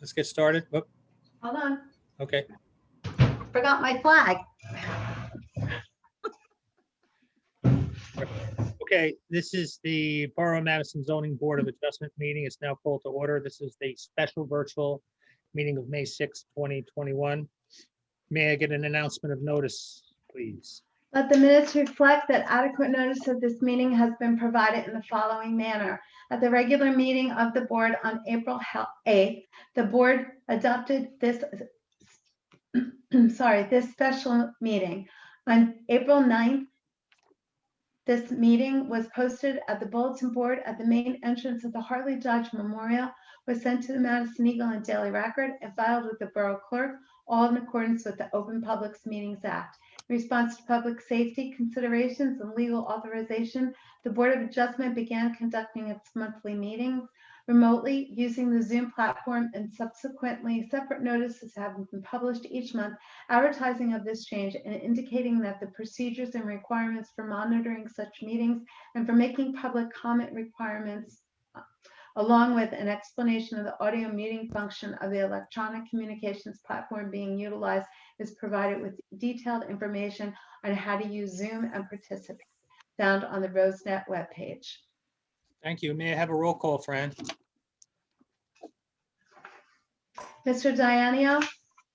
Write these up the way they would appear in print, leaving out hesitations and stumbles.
Let's get started. Oh, Hold on, okay. forgot my flag. Okay, this is the Borough of Madison Zoning Board of Adjustment meeting. It's now called to order. This is the special virtual meeting of May 6, 2021. May I get an announcement of notice, please? Let the minutes reflect that adequate notice of this meeting has been provided in the following manner. At the regular meeting of the board on April 8th, the board adopted this, this special meeting. On April 9th, this meeting was posted at the bulletin board at the main entrance of the Hartley Dodge Memorial, was sent to the Madison Eagle and Daily Record, and filed with the Borough Clerk, all in accordance with the Open Public Meetings Act. In response to public safety considerations and legal authorization, the Board of Adjustment began conducting its monthly meetings remotely using the Zoom platform, and subsequently separate notices have been published each month advertising of this change and indicating that the procedures and requirements for monitoring such meetings and for making public comment requirements, along with an explanation of the audio muting function of the electronic communications platform being utilized, is provided with detailed information on how to use Zoom and participate, found on the RoseNet webpage. Thank you. May I have a roll call, Fran? Mr. Dianio?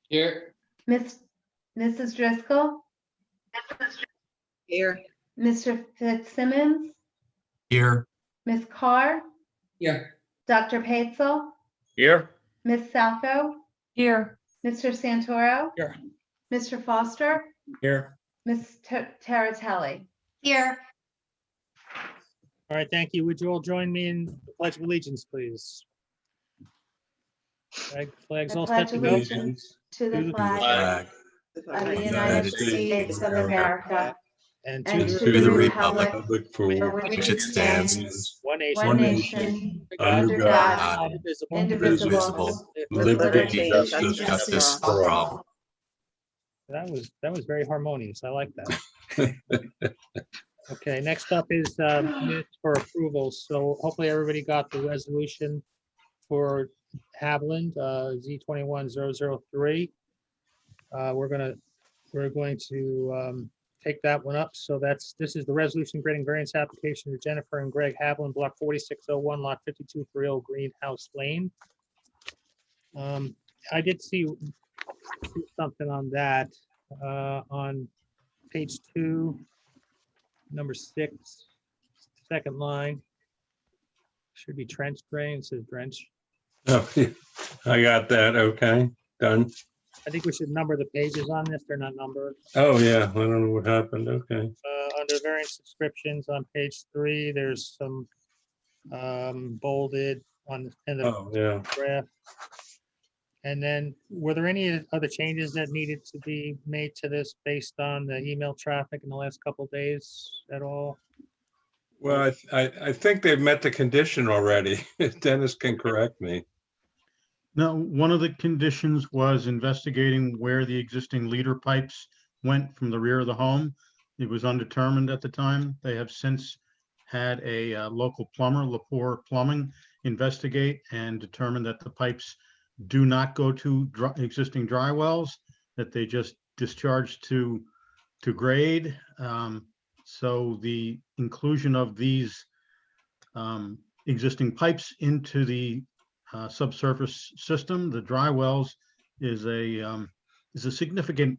Here. Mrs. Driscoll? Here. Mr. Fitzsimmons? Here. Ms. Carr? Here. Dr. Paetzel? Here. Ms. Salco? Here. Mr. Santoro? Here. Mr. Foster? Here. Ms. Teratelli? Here. All right, thank you. Would you all join me in the Pledge of Allegiance, please? Flags I all set pledge to go. allegiance to the flag of the United States of America And and to to the the republic republic for which it stands, one nation. one nation, under under God, God, indivisible, indivisible, with liberty and justice for all. That was very harmonious. I like that. Okay, next up is minutes for approval. So hopefully everybody got the resolution for Haviland, Z21003. We're going to take that one up. So this is the resolution granting variance application to Jennifer and Greg Haviland, block 4601, lot 5230, Greenhouse Lane. I did see something on that on page 2, number 6, second line. Should be trench drain. It says drench. Oh, yeah, I got that. Okay, done. I think we should number the pages on this. They're not numbered. Oh, yeah, I don't know what happened. Okay. Under variance descriptions on page 3, there's some bolded on in the Oh, yeah. graph. And then, were there any other changes that needed to be made to this based on the email traffic in the last couple of days at all? Well, I think they've met the condition already. Dennis can correct me. No, one of the conditions was investigating where the existing leader pipes went from the rear of the home. It was undetermined at the time. They have since had a local plumber, Lepore Plumbing, investigate and determine that the pipes do not go to existing dry wells, that they just discharge to grade. So the inclusion of these existing pipes into the subsurface system, the dry wells, is a significant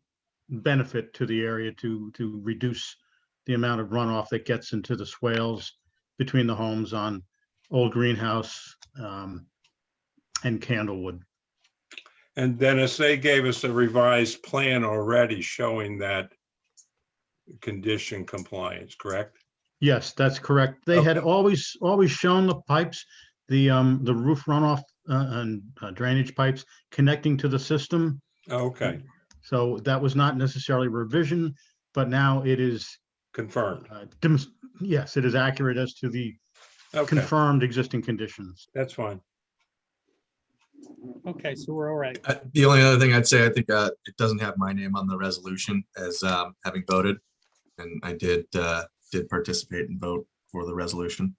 benefit to the area to reduce the amount of runoff that gets into the swales between the homes on Old Greenhouse and Candlewood. And Dennis, they gave us a revised plan already showing that condition compliance, correct? Yes, that's correct. They had always shown the pipes, the roof runoff and drainage pipes connecting to the system. Okay, So that was not necessarily revision, but now it is, confirmed. yes, it is accurate as to the Okay, confirmed existing conditions. that's fine. Okay, so we're all right. The only other thing I'd say, I think it doesn't have my name on the resolution as having voted, and I did participate and vote for the resolution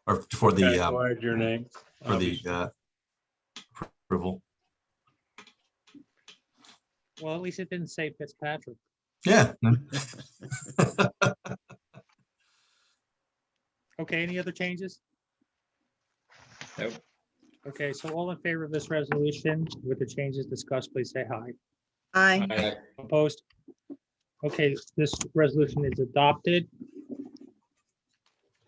or for Okay, the go ahead, your name. approval. Well, at least it didn't say Fitzpatrick. Yeah. Okay, any other changes? Nope. Okay, so all in favor of this resolution with the changes discussed, please say aye. Aye. Aye. Opposed? Okay, this resolution is adopted.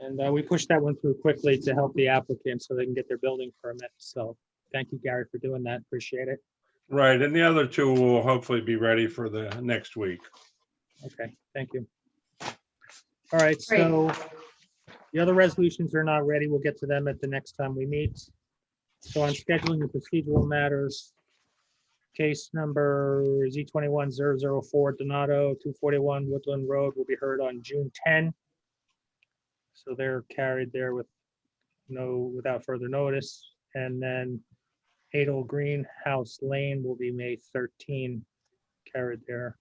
And we pushed that one through quickly to help the applicant so they can get their building permit. So thank you, Gary, for doing that. Appreciate it. Right, and the other two will hopefully be ready for the next week. Okay, thank you. All right, so the other resolutions are not ready. We'll get to them at the next time we meet. So on scheduling the procedural matters, case number Z21-004 Donato, 241 Woodland Road will be heard on June 10. So they're carried there without further notice. And then 8 Old Greenhouse Lane will be May 13, carried there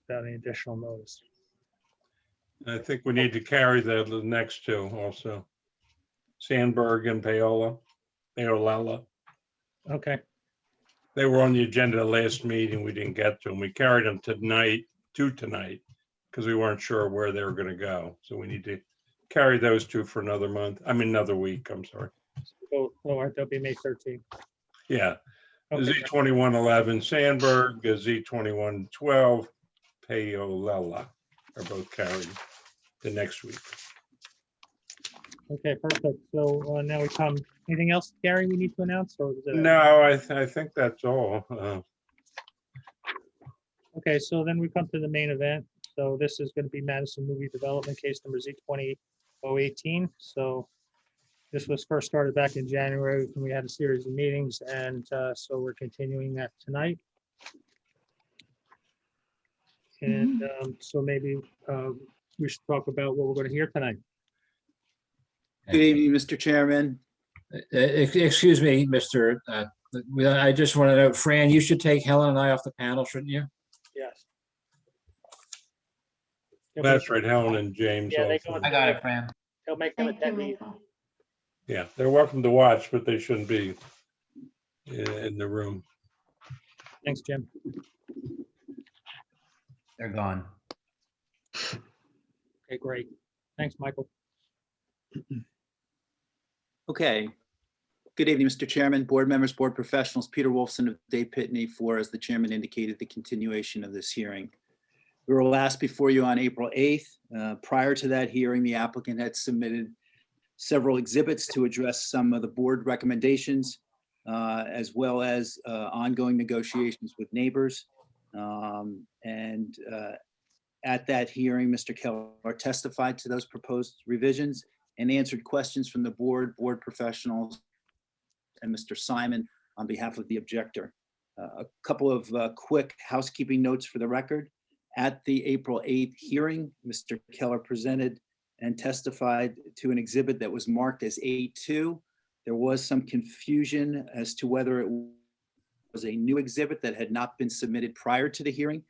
without any additional notice. I think we need to carry the next two also. Sandberg and Paolella. Okay, They were on the agenda last meeting. We didn't get to them. We carried them tonight, because we weren't sure where they were going to go. So we need to carry those two for another week. I'm sorry. so they'll be May 13. Yeah. Okay, Z2111 Sandberg, Z2112 Paolella are both carried the next week. okay, perfect. So now we come, anything else, Gary, we need to announce? Or is it? No, I think that's all. Okay, so then we come to the main event. So this is going to be Madison Movie Development, case number Z20-018. So this was first started back in January when we had a series of meetings, and so we're continuing that tonight. And so maybe we should talk about what we're going to hear tonight. Good evening, Mr. Chairman. Excuse me, Mr. I just want to know, Fran, you should take Helen and I off the panel, shouldn't you? Yes. That's right, Helen and James. Yeah, they also. go. I got it, Fran. They'll make them Thank you, attend me. Michael. Yeah, they're welcome to watch, but they shouldn't be in the room. Thanks, Jim. They're gone. Okay, great. Thanks, Michael. Okay. Good evening, Mr. Chairman, board members, board professionals. Peter Wolfson of Dave Pitney for, as the chairman indicated, the continuation of this hearing. We were last before you on April 8th. Prior to that hearing, the applicant had submitted several exhibits to address some of the board recommendations, as well as ongoing negotiations with neighbors. At that hearing, Mr. Keller testified to those proposed revisions and answered questions from the board professionals, and Mr. Simon on behalf of the objector. A couple of quick housekeeping notes for the record. At the April 8th hearing, Mr. Keller presented and testified to an exhibit that was marked as A2. There was some confusion as to whether it was a new exhibit that had not been submitted prior to the hearing.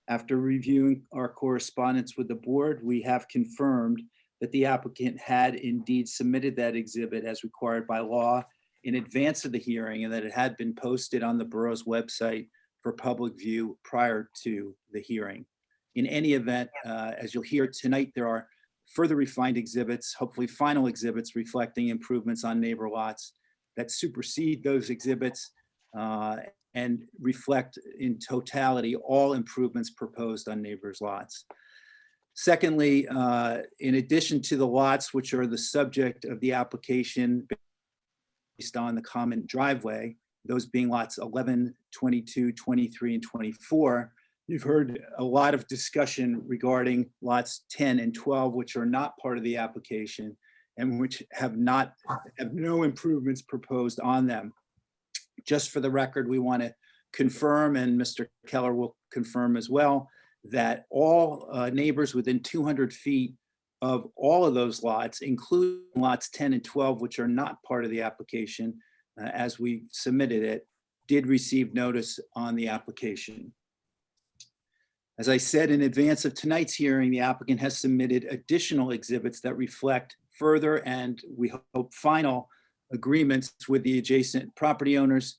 After reviewing our correspondence with the board, we have confirmed that the applicant had indeed submitted that exhibit as required by law in advance of the hearing, and that it had been posted on the borough's website for public view prior to the hearing. In any event, as you'll hear tonight, there are further refined exhibits, hopefully final exhibits reflecting improvements on neighbor lots that supersede those exhibits and reflect in totality all improvements proposed on neighbors' lots. Secondly, in addition to the lots which are the subject of the application based on the common driveway, those being lots 11, 22, 23, and 24, you've heard a lot of discussion regarding lots 10 and 12, which are not part of the application and which have no improvements proposed on them. Just for the record, we want to confirm, and Mr. Keller will confirm as well, that all neighbors within 200 feet of all of those lots, including lots 10 and 12, which are not part of the application, as we submitted it, did receive notice on the application. As I said in advance of tonight's hearing, the applicant has submitted additional exhibits that reflect further and we hope final agreements with the adjacent property owners,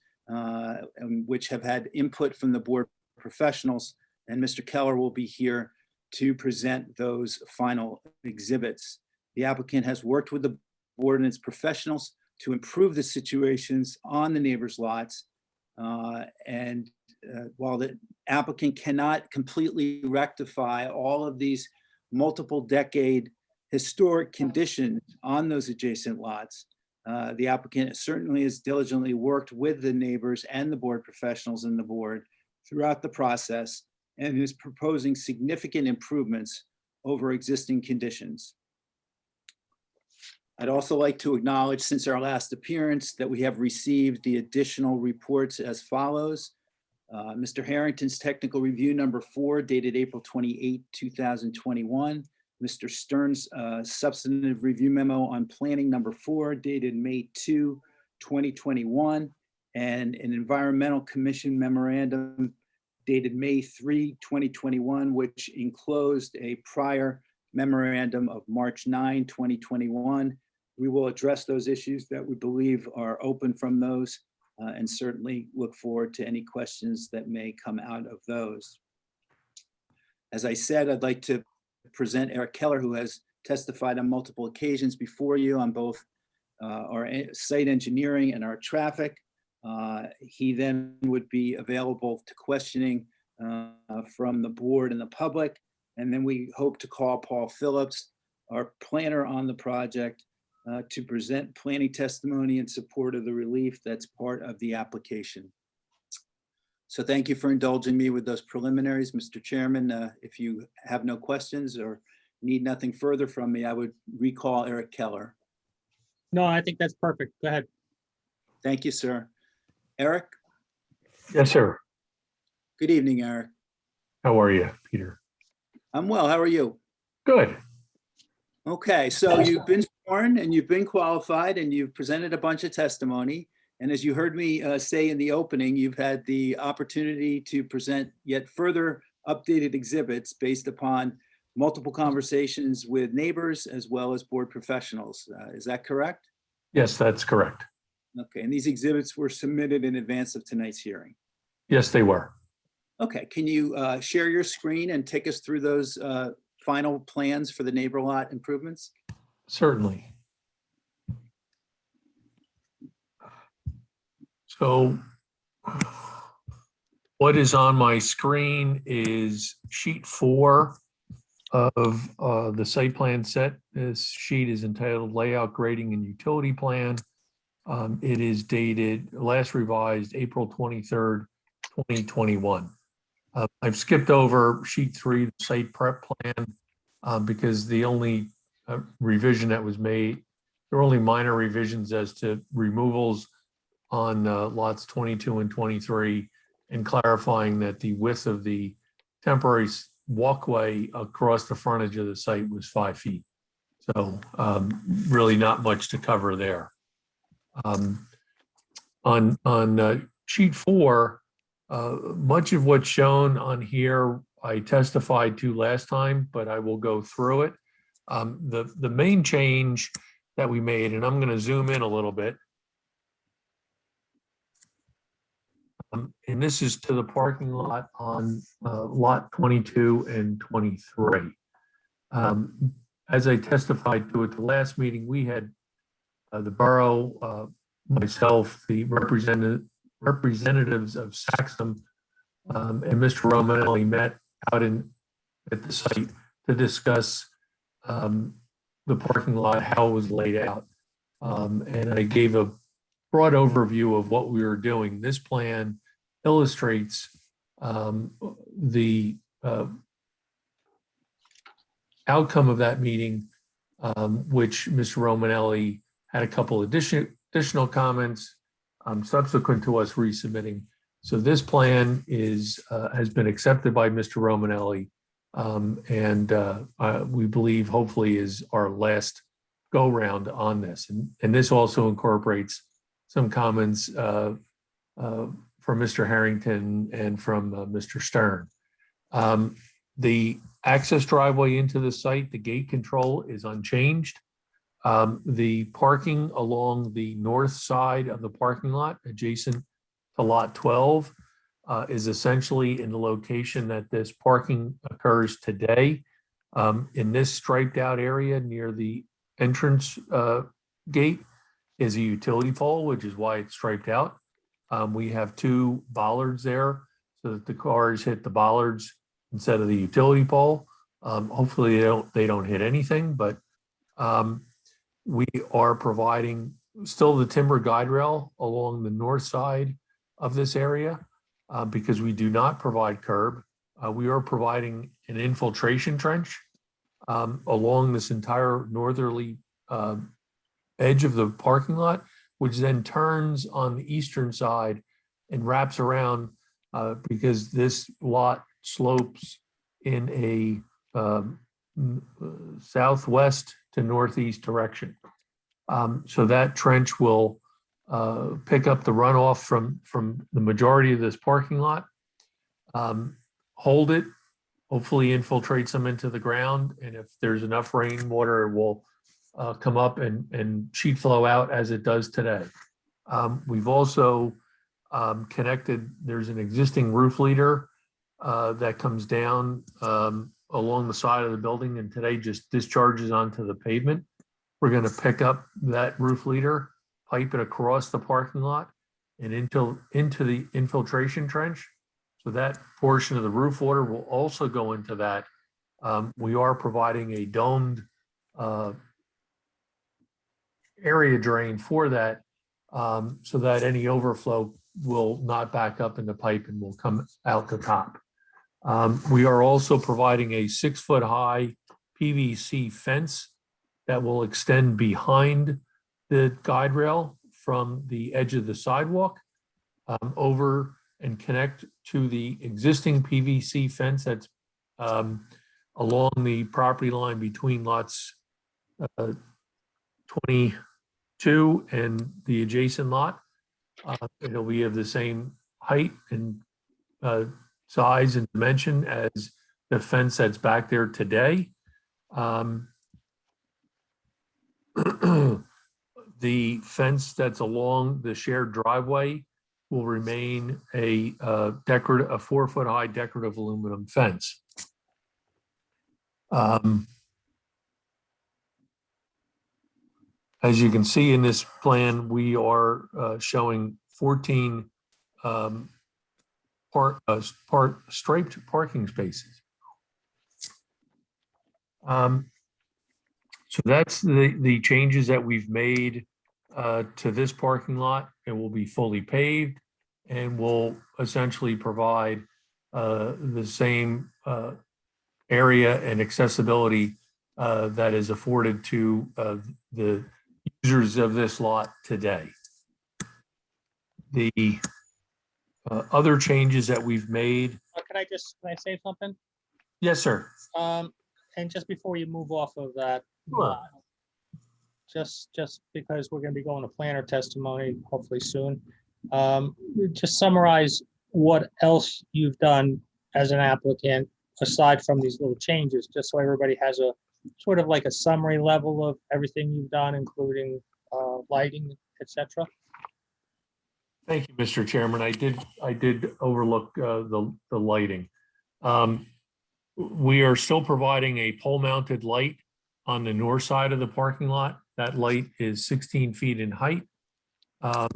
which have had input from the board professionals, and Mr. Keller will be here to present those final exhibits. The applicant has worked with the board and its professionals to improve the situations on the neighbors' lots. While the applicant cannot completely rectify all of these multiple decade historic conditions on those adjacent lots, the applicant certainly has diligently worked with the neighbors and the board professionals and the board throughout the process and is proposing significant improvements over existing conditions. I'd also like to acknowledge, since our last appearance, that we have received the additional reports as follows. Mr. Harrington's technical review number 4 dated April 28, 2021. Mr. Stern's substantive review memo on planning number 4 dated May 2, 2021. And an environmental commission memorandum dated May 3, 2021, which enclosed a prior memorandum of March 9, 2021. We will address those issues that we believe are open from those and certainly look forward to any questions that may come out of those. As I said, I'd like to present Eric Keller, who has testified on multiple occasions before you on both our site engineering and our traffic. He then would be available to questioning from the board and the public. And then we hope to call Paul Phillips, our planner on the project, to present planning testimony in support of the relief that's part of the application. So thank you for indulging me with those preliminaries, Mr. Chairman. If you have no questions or need nothing further from me, I would recall Eric Keller. No, I think that's perfect. Go ahead. Thank you, sir. Eric? Yes, sir. Good evening, Eric. How are you, Peter? I'm well. How are you? Good. Okay, so you've been sworn and you've been qualified and you've presented a bunch of testimony. And as you heard me say in the opening, you've had the opportunity to present yet further updated exhibits based upon multiple conversations with neighbors as well as board professionals. Is that correct? Yes, that's correct. Okay, and these exhibits were submitted in advance of tonight's hearing. Yes, they were. Okay, can you share your screen and take us through those final plans for the neighbor lot improvements? Certainly. So what is on my screen is sheet 4 of the site plan set. This sheet is entitled Layout, Grading, and Utility Plan. It is dated, last revised April 23rd, 2021. I've skipped over sheet 3, the site prep plan, because the only revision that was made, there were only minor revisions as to removals on lots 22 and 23, and clarifying that the width of the temporary walkway across the frontage of the site was 5 feet. So really not much to cover there. On sheet 4, much of what's shown on here I testified to last time, but I will go through it. The main change that we made, and I'm going to zoom in a little bit, and this is to the parking lot on lot 22 and 23. As I testified to at the last meeting, we had the borough, myself, the representatives of Saxon, and Mr. Romanelli met out at the site to discuss the parking lot, how it was laid out. And I gave a broad overview of what we were doing. This plan illustrates the outcome of that meeting, which Mr. Romanelli had a couple additional comments subsequent to us resubmitting. So this plan has been accepted by Mr. Romanelli, and we believe hopefully is our last go round on this. And this also incorporates some comments from Mr. Harrington and from Mr. Stern. The access driveway into the site, the gate control is unchanged. The parking along the north side of the parking lot adjacent to lot 12 is essentially in the location that this parking occurs today. In this striped out area near the entrance gate is a utility pole, which is why it's striped out. We have 2 bollards there so that the cars hit the bollards instead of the utility pole. Hopefully they don't hit anything, but we are providing still the timber guide rail along the north side of this area because we do not provide curb. We are providing an infiltration trench along this entire northerly edge of the parking lot, which then turns on the eastern side and wraps around because this lot slopes in a southwest to northeast direction. So that trench will pick up the runoff from the majority of this parking lot, hold it, hopefully infiltrate some into the ground. And if there's enough rainwater, it will come up and sheet flow out as it does today. We've also connected, there's an existing roof leader that comes down along the side of the building and today just discharges onto the pavement. We're going to pick up that roof leader, pipe it across the parking lot and into the infiltration trench. So that portion of the roof water will also go into that. We are providing a domed area drain for that so that any overflow will not back up in the pipe and will come out the top. We are also providing a 6-foot high PVC fence that will extend behind the guide rail from the edge of the sidewalk over and connect to the existing PVC fence that's along the property line between lots 22 and the adjacent lot. It'll be of the same height and size and dimension as the fence that's back there today. The fence that's along the shared driveway will remain a 4-foot high decorative aluminum fence. As you can see in this plan, we are showing 14 striped parking spaces. So that's the changes that we've made to this parking lot. It will be fully paved and will essentially provide the same area and accessibility that is afforded to the users of this lot today. The other changes that we've made. Can I say something? Yes, sir. And just before you move off of that, Sure. just because we're going to be going to planner testimony hopefully soon, just summarize what else you've done as an applicant aside from these little changes, just so everybody has a sort of like a summary level of everything you've done, including lighting, etc. Thank you, Mr. Chairman. I did overlook the lighting. We are still providing a pole-mounted light on the north side of the parking lot. That light is 16 feet in height. I'll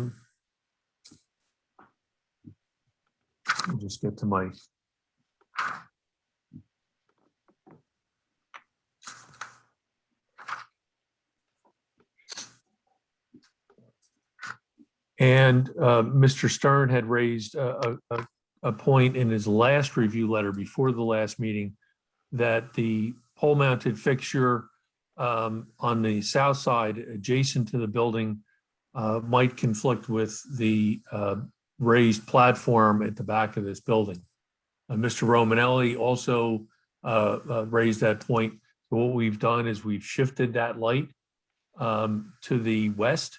just get to my. And Mr. Stern had raised a point in his last review letter before the last meeting that the pole-mounted fixture on the south side adjacent to the building might conflict with the raised platform at the back of this building. Mr. Romanelli also raised that point. So what we've done is we've shifted that light to the west.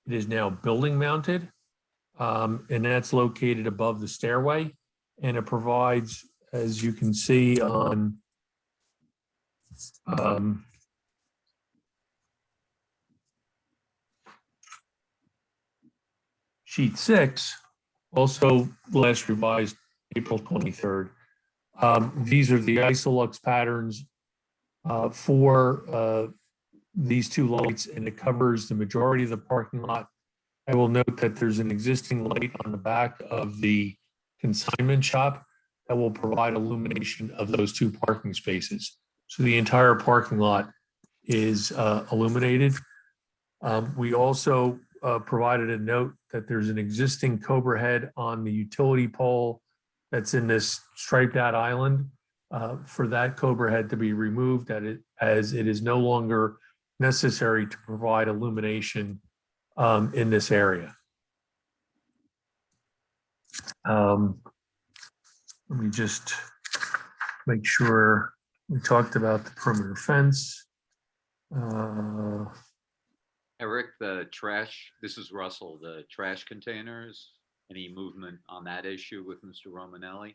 It is now building mounted, and that's located above the stairway. And it provides, as you can see on sheet 6, also last revised April 23rd. These are the Isolux patterns for these two lights, and it covers the majority of the parking lot. I will note that there's an existing light on the back of the consignment shop that will provide illumination of those two parking spaces. So the entire parking lot is illuminated. We also provided a note that there's an existing Cobra head on the utility pole that's in this striped out island. For that Cobra head to be removed, as it is no longer necessary to provide illumination in this area. Let me just make sure we talked about the perimeter fence. Eric, the trash, this is Russell, the trash containers, any movement on that issue with Mr. Romanelli?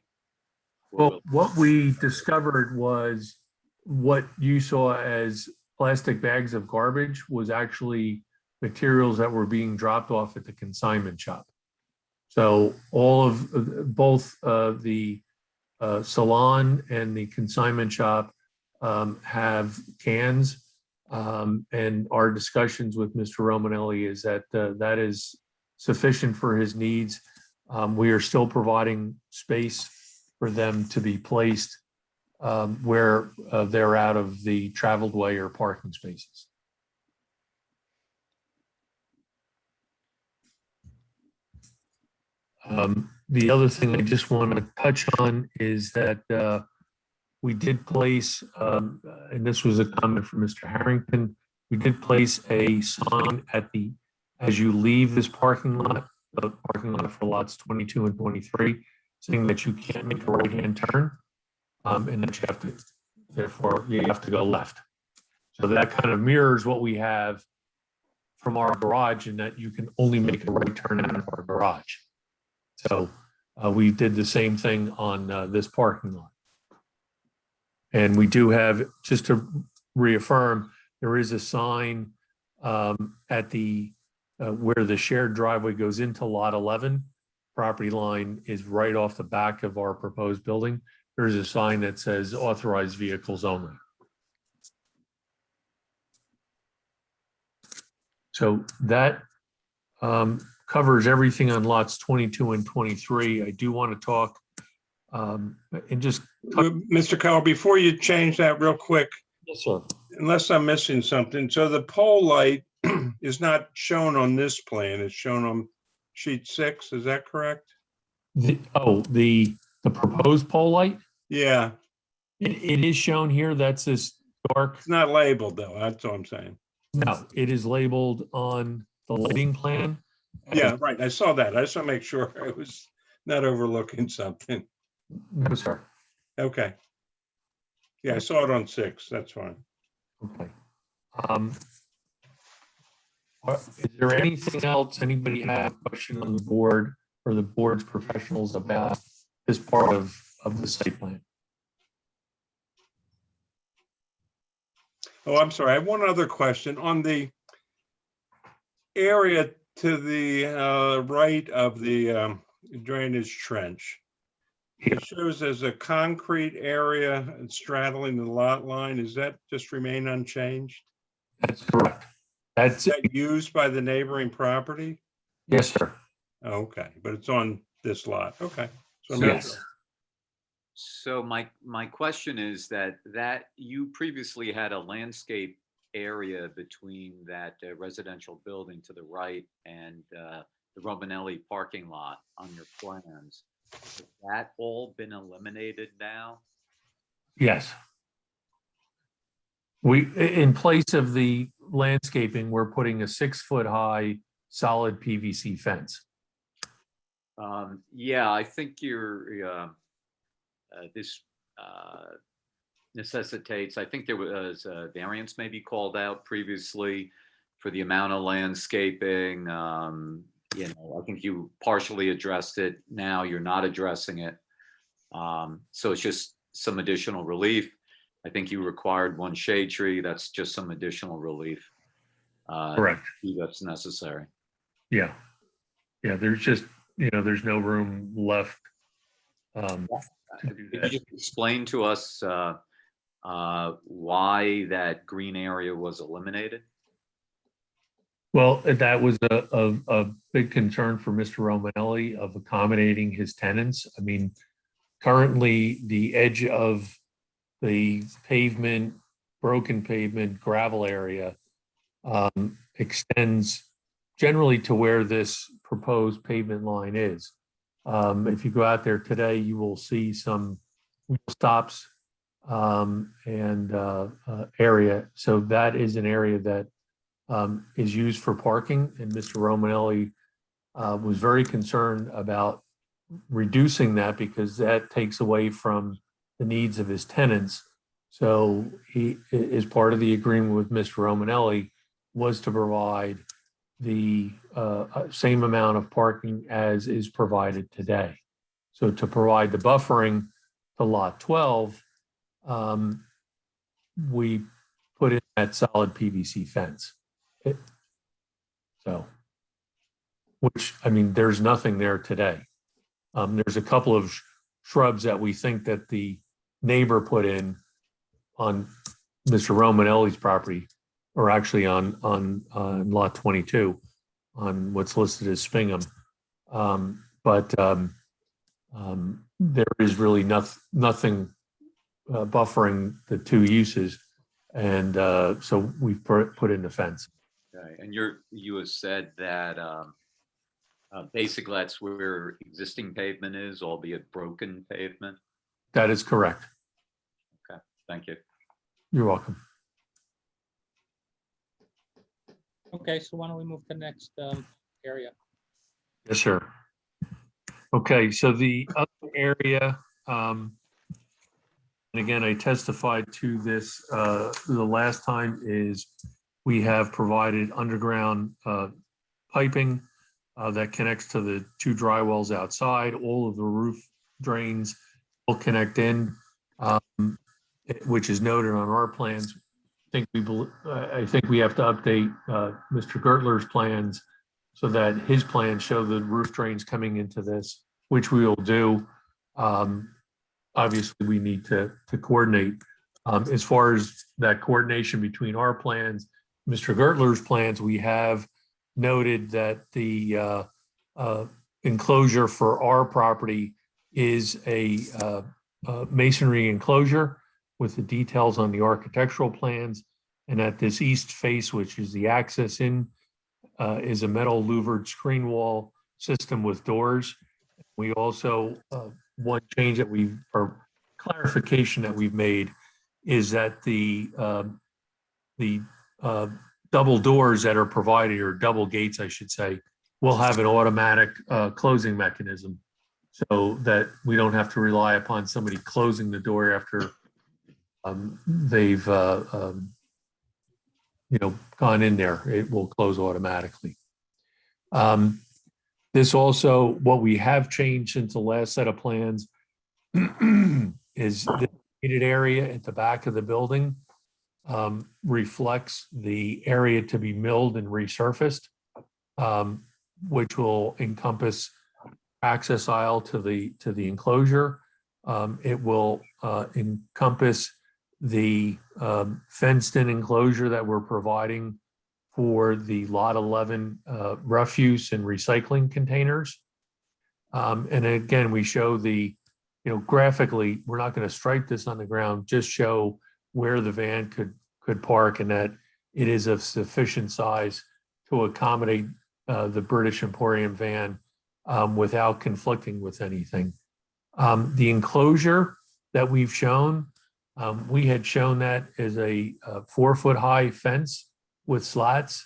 Well, what we discovered was what you saw as plastic bags of garbage was actually materials that were being dropped off at the consignment shop. So all of both the salon and the consignment shop have cans. And our discussions with Mr. Romanelli is that that is sufficient for his needs. We are still providing space for them to be placed where they're out of the traveled way or parking spaces. The other thing I just want to touch on is that we did place, and this was a comment from Mr. Harrington, we did place a sign at the, as you leave this parking lot, the parking lot for lots 22 and 23, saying that you can't make a right-hand turn, and that you have to, therefore, you have to go left. So that kind of mirrors what we have from our garage, in that you can only make a right turn out of our garage. So we did the same thing on this parking lot. And we do have, just to reaffirm, there is a sign at the where the shared driveway goes into lot 11. Property line is right off the back of our proposed building. There's a sign that says authorized vehicles only. So that covers everything on lots 22 and 23. I do want to talk and just. Mr. Keller, before you change that real quick, Yes, sir. unless I'm missing something, so the pole light is not shown on this plan, it's shown on sheet 6, is that correct? The proposed pole light? Yeah, It is shown here. That's this dark. it's not labeled though, that's all I'm saying. No, it is labeled on the lighting plan. Yeah, right, I saw that. I just want to make sure I was not overlooking something. No, sir. Okay. Yeah, I saw it on 6, that's fine. Okay. Is there anything else anybody have a question on the board or the board's professionals about this part of the site plan? Oh, I'm sorry, I have one other question. On the area to the right of the drainage trench, it shows there's a concrete area straddling the lot line. Does that just remain unchanged? That's correct. That's Is that used by the neighboring property? yes, sir. Oh, okay, but it's on this lot. Okay. So I'm Yes. not- So my question is that you previously had a landscape area between that residential building to the right and the Romanelli parking lot on your plans. Has that all been eliminated now? Yes. In place of the landscaping, we're putting a 6-foot high solid PVC fence. Yeah, I think this necessitates, I think there was a variance maybe called out previously for the amount of landscaping. I think you partially addressed it. Now you're not addressing it. So it's just some additional relief. I think you required 1 shade tree. That's just some additional relief. Correct. That's necessary. Yeah. Yeah, there's just there's no room left to do Could you that. just explain to us why that green area was eliminated? Well, that was a big concern for Mr. Romanelli of accommodating his tenants. I mean, currently the edge of the pavement, broken pavement, gravel area extends generally to where this proposed pavement line is. If you go out there today, you will see some wheel stops and area. So that is an area that is used for parking, and Mr. Romanelli was very concerned about reducing that because that takes away from the needs of his tenants. So he, as part of the agreement with Mr. Romanelli, was to provide the same amount of parking as is provided today. So to provide the buffering to lot 12, we put in that solid PVC fence. So, which, I mean, there's nothing there today. There's a couple of shrubs that we think that the neighbor put in on Mr. Romanelli's property, or actually on lot 22, on what's listed as Spingham. But there is really nothing buffering the two uses. And so we've put in the fence. Okay. And you have said that basically that's where existing pavement is, albeit broken pavement. That is correct. Okay, thank you. You're welcome. Okay, so why don't we move to the next area? Yes, sir. Okay, so the other area, and again, I testified to this the last time, is we have provided underground piping that connects to the two dry wells outside. All of the roof drains will connect in, which is noted on our plans. I think we have to update Mr. Gertler's plans so that his plans show the roof drains coming into this, which we will do. Obviously, we need to coordinate. As far as that coordination between our plans, Mr. Gertler's plans, we have noted that the enclosure for our property is a masonry enclosure with the details on the architectural plans. And at this east face, which is the access in, is a metal louvered screen wall system with doors. We also, one change that or clarification that we've made is that the double doors that are provided, or double gates, I should say, will have an automatic closing mechanism so that we don't have to rely upon somebody closing the door after they've gone in there. It will close automatically. This also, what we have changed since the last set of plans is the shaded area at the back of the building reflects the area to be milled and resurfaced, which will encompass access aisle to the enclosure. It will encompass the fenced-in enclosure that we're providing for the Lot 11 refuse and recycling containers. And again, we show graphically, we're not going to stripe this on the ground, just show where the van could park, and that it is of sufficient size to accommodate the British Emporium van without conflicting with anything. The enclosure that we've shown, we had shown that as a 4-foot high fence with slats.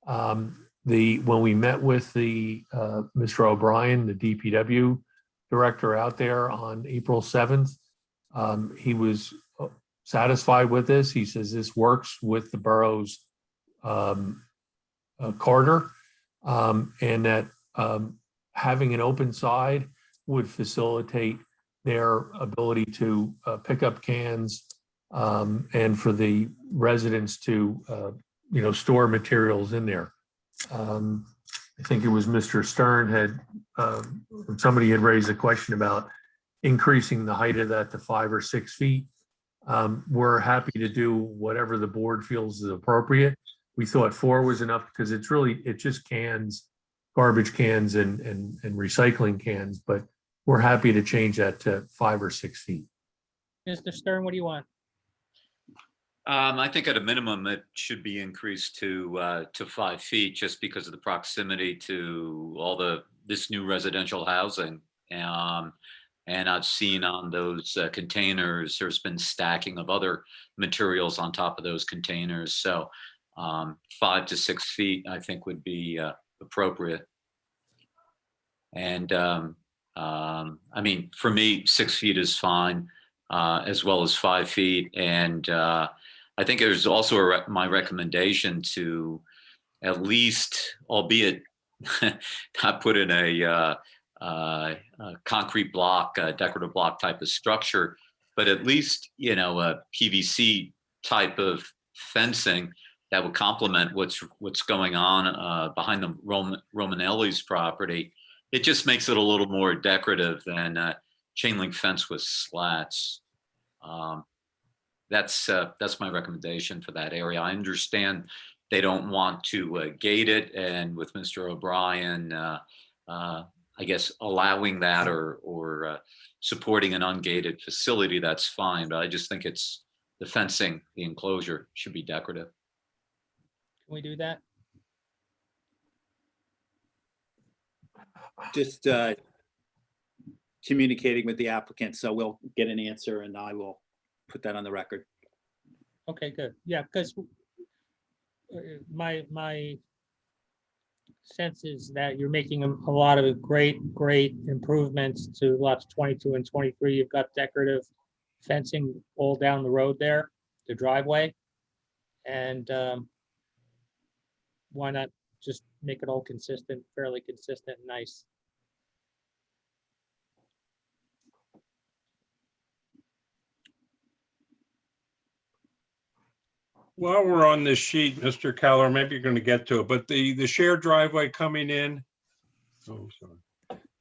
When we met with the Mr. O'Brien, the DPW director out there on April 7th, he was satisfied with this. He says this works with the borough's corridor, and that having an open side would facilitate their ability to pick up cans and for the residents to store materials in there. I think it was Mr. Stern had, somebody had raised a question about increasing the height of that to 5 or 6 feet. We're happy to do whatever the board feels is appropriate. We thought 4 was enough because it's just cans, garbage cans and recycling cans, but we're happy to change that to 5 or 6 feet. Mr. Stern, what do you want? I think at a minimum, it should be increased to 5 feet just because of the proximity to all this new residential housing. And I've seen on those containers, there's been stacking of other materials on top of those containers. So 5 to 6 feet, I think, would be appropriate. And I mean, for me, 6 feet is fine, as well as 5 feet. And I think there's also my recommendation to at least, albeit not put in a concrete block, decorative block type of structure, but at least, you know, a PVC type of fencing that would complement what's going on behind the Romanelli's property. It just makes it a little more decorative than chain link fence with slats. That's my recommendation for that area. I understand they don't want to gate it, and with Mr. O'Brien, I guess allowing that or supporting an ungated facility, that's fine. But I just think it's the fencing, the enclosure should be decorative. Can we do that? Just communicating with the applicant, so we'll get an answer and I will put that on the record. Okay, good. Yeah, because my sense is that you're making a lot of great improvements to lots 22 and 23. You've got decorative fencing all down the road there, the driveway. And why not just make it all consistent, fairly consistent and nice? While we're on this sheet, Mr. Keller, maybe you're going to get to it, but the shared driveway coming in. Oh, sorry.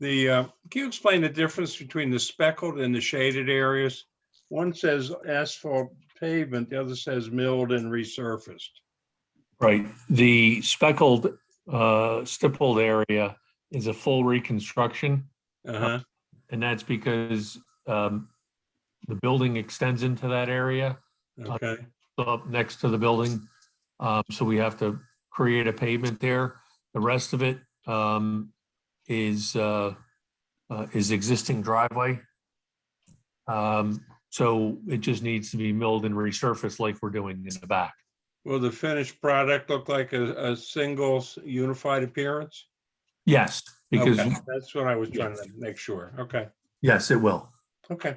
Can you explain the difference between the speckled and the shaded areas? One says asphalt pavement, the other says milled and resurfaced. Right. The speckled, stippled area is a full reconstruction. Uh-huh. And that's because the building extends into that area. Okay. Up next to the building. So we have to create a pavement there. The rest of it is existing driveway. So it just needs to be milled and resurfaced like we're doing in the back. Will the finished product look like a single unified appearance? Yes, because Okay, that's what I was trying to make sure. Okay. yes, it will. Okay.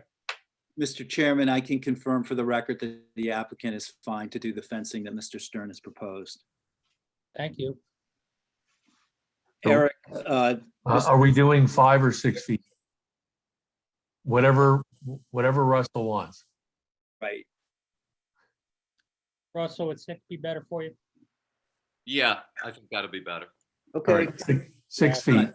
Mr. Chairman, I can confirm for the record that the applicant is fine to do the fencing that Mr. Stern has proposed. Thank you. Eric, Are we doing 5 or 6 feet? Whatever Russell wants. right, Russell, would 6 be better for you? Yeah, I think that'll be better. All okay, right, 6 feet.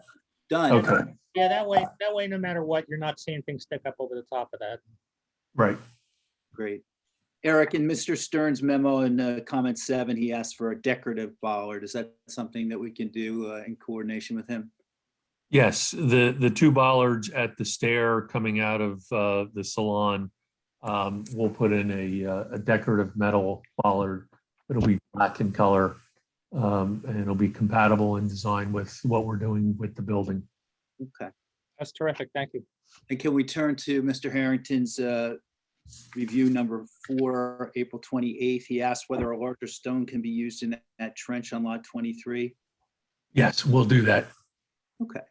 done. Okay, Yeah, that way, no matter what, you're not seeing things stick up over the top of that. right. Great. Eric, in Mr. Stern's memo in comment 7, he asked for a decorative bollard. Is that something that we can do in coordination with him? Yes, the 2 bollards at the stair coming out of the salon, we'll put in a decorative metal bollard. It'll be black in color, and it'll be compatible in design with what we're doing with the building. Okay. That's terrific. Thank you. And can we turn to Mr. Harrington's review number 4, April 28th? He asked whether a larger stone can be used in that trench on lot 23. Yes, we'll do that. Okay.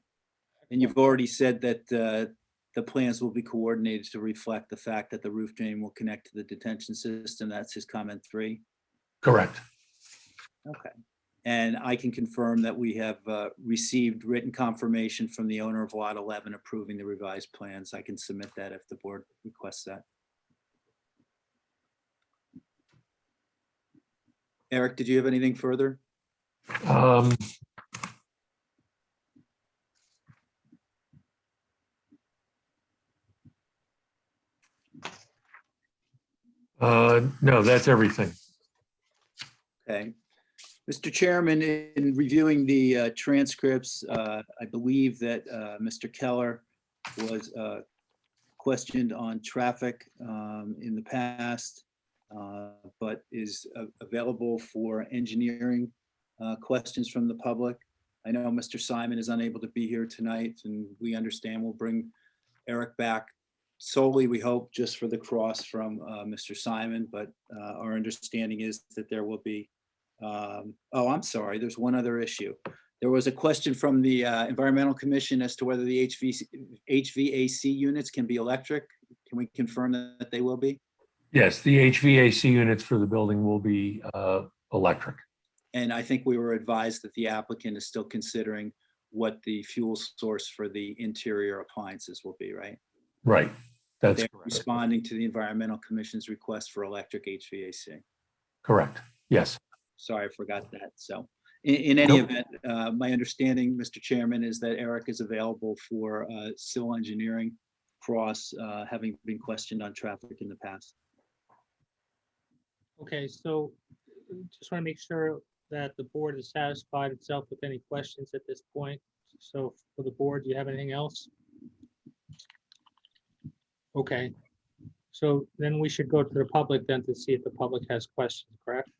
And you've already said that the plans will be coordinated to reflect the fact that the roof drain will connect to the detention system. That's his comment 3. Correct. Okay. And I can confirm that we have received written confirmation from the owner of lot 11 approving the revised plans. I can submit that if the board requests that. Eric, did you have anything further? No, that's everything. Okay. Mr. Chairman, in reviewing the transcripts, I believe that Mr. Keller was questioned on traffic in the past, but is available for engineering questions from the public. I know Mr. Simon is unable to be here tonight, and we understand we'll bring Eric back solely, we hope, just for the cross from Mr. Simon, but our understanding is that there will be, oh, I'm sorry, there's one other issue. There was a question from the Environmental Commission as to whether the HVAC units can be electric. Can we confirm that they will be? Yes, the HVAC units for the building will be electric. And I think we were advised that the applicant is still considering what the fuel source for the interior appliances will be, right? Right. That's They're correct. responding to the Environmental Commission's request for electric HVAC. Correct. Yes. Sorry, I forgot that. So in any Nope. event, my understanding, Mr. Chairman, is that Eric is available for civil engineering cross, having been questioned on traffic in the past. Okay, so just want to make sure that the board has satisfied itself with any questions at this point. So for the board, do you have anything else? Okay, so then we should go to the public then to see if the public has questions, correct?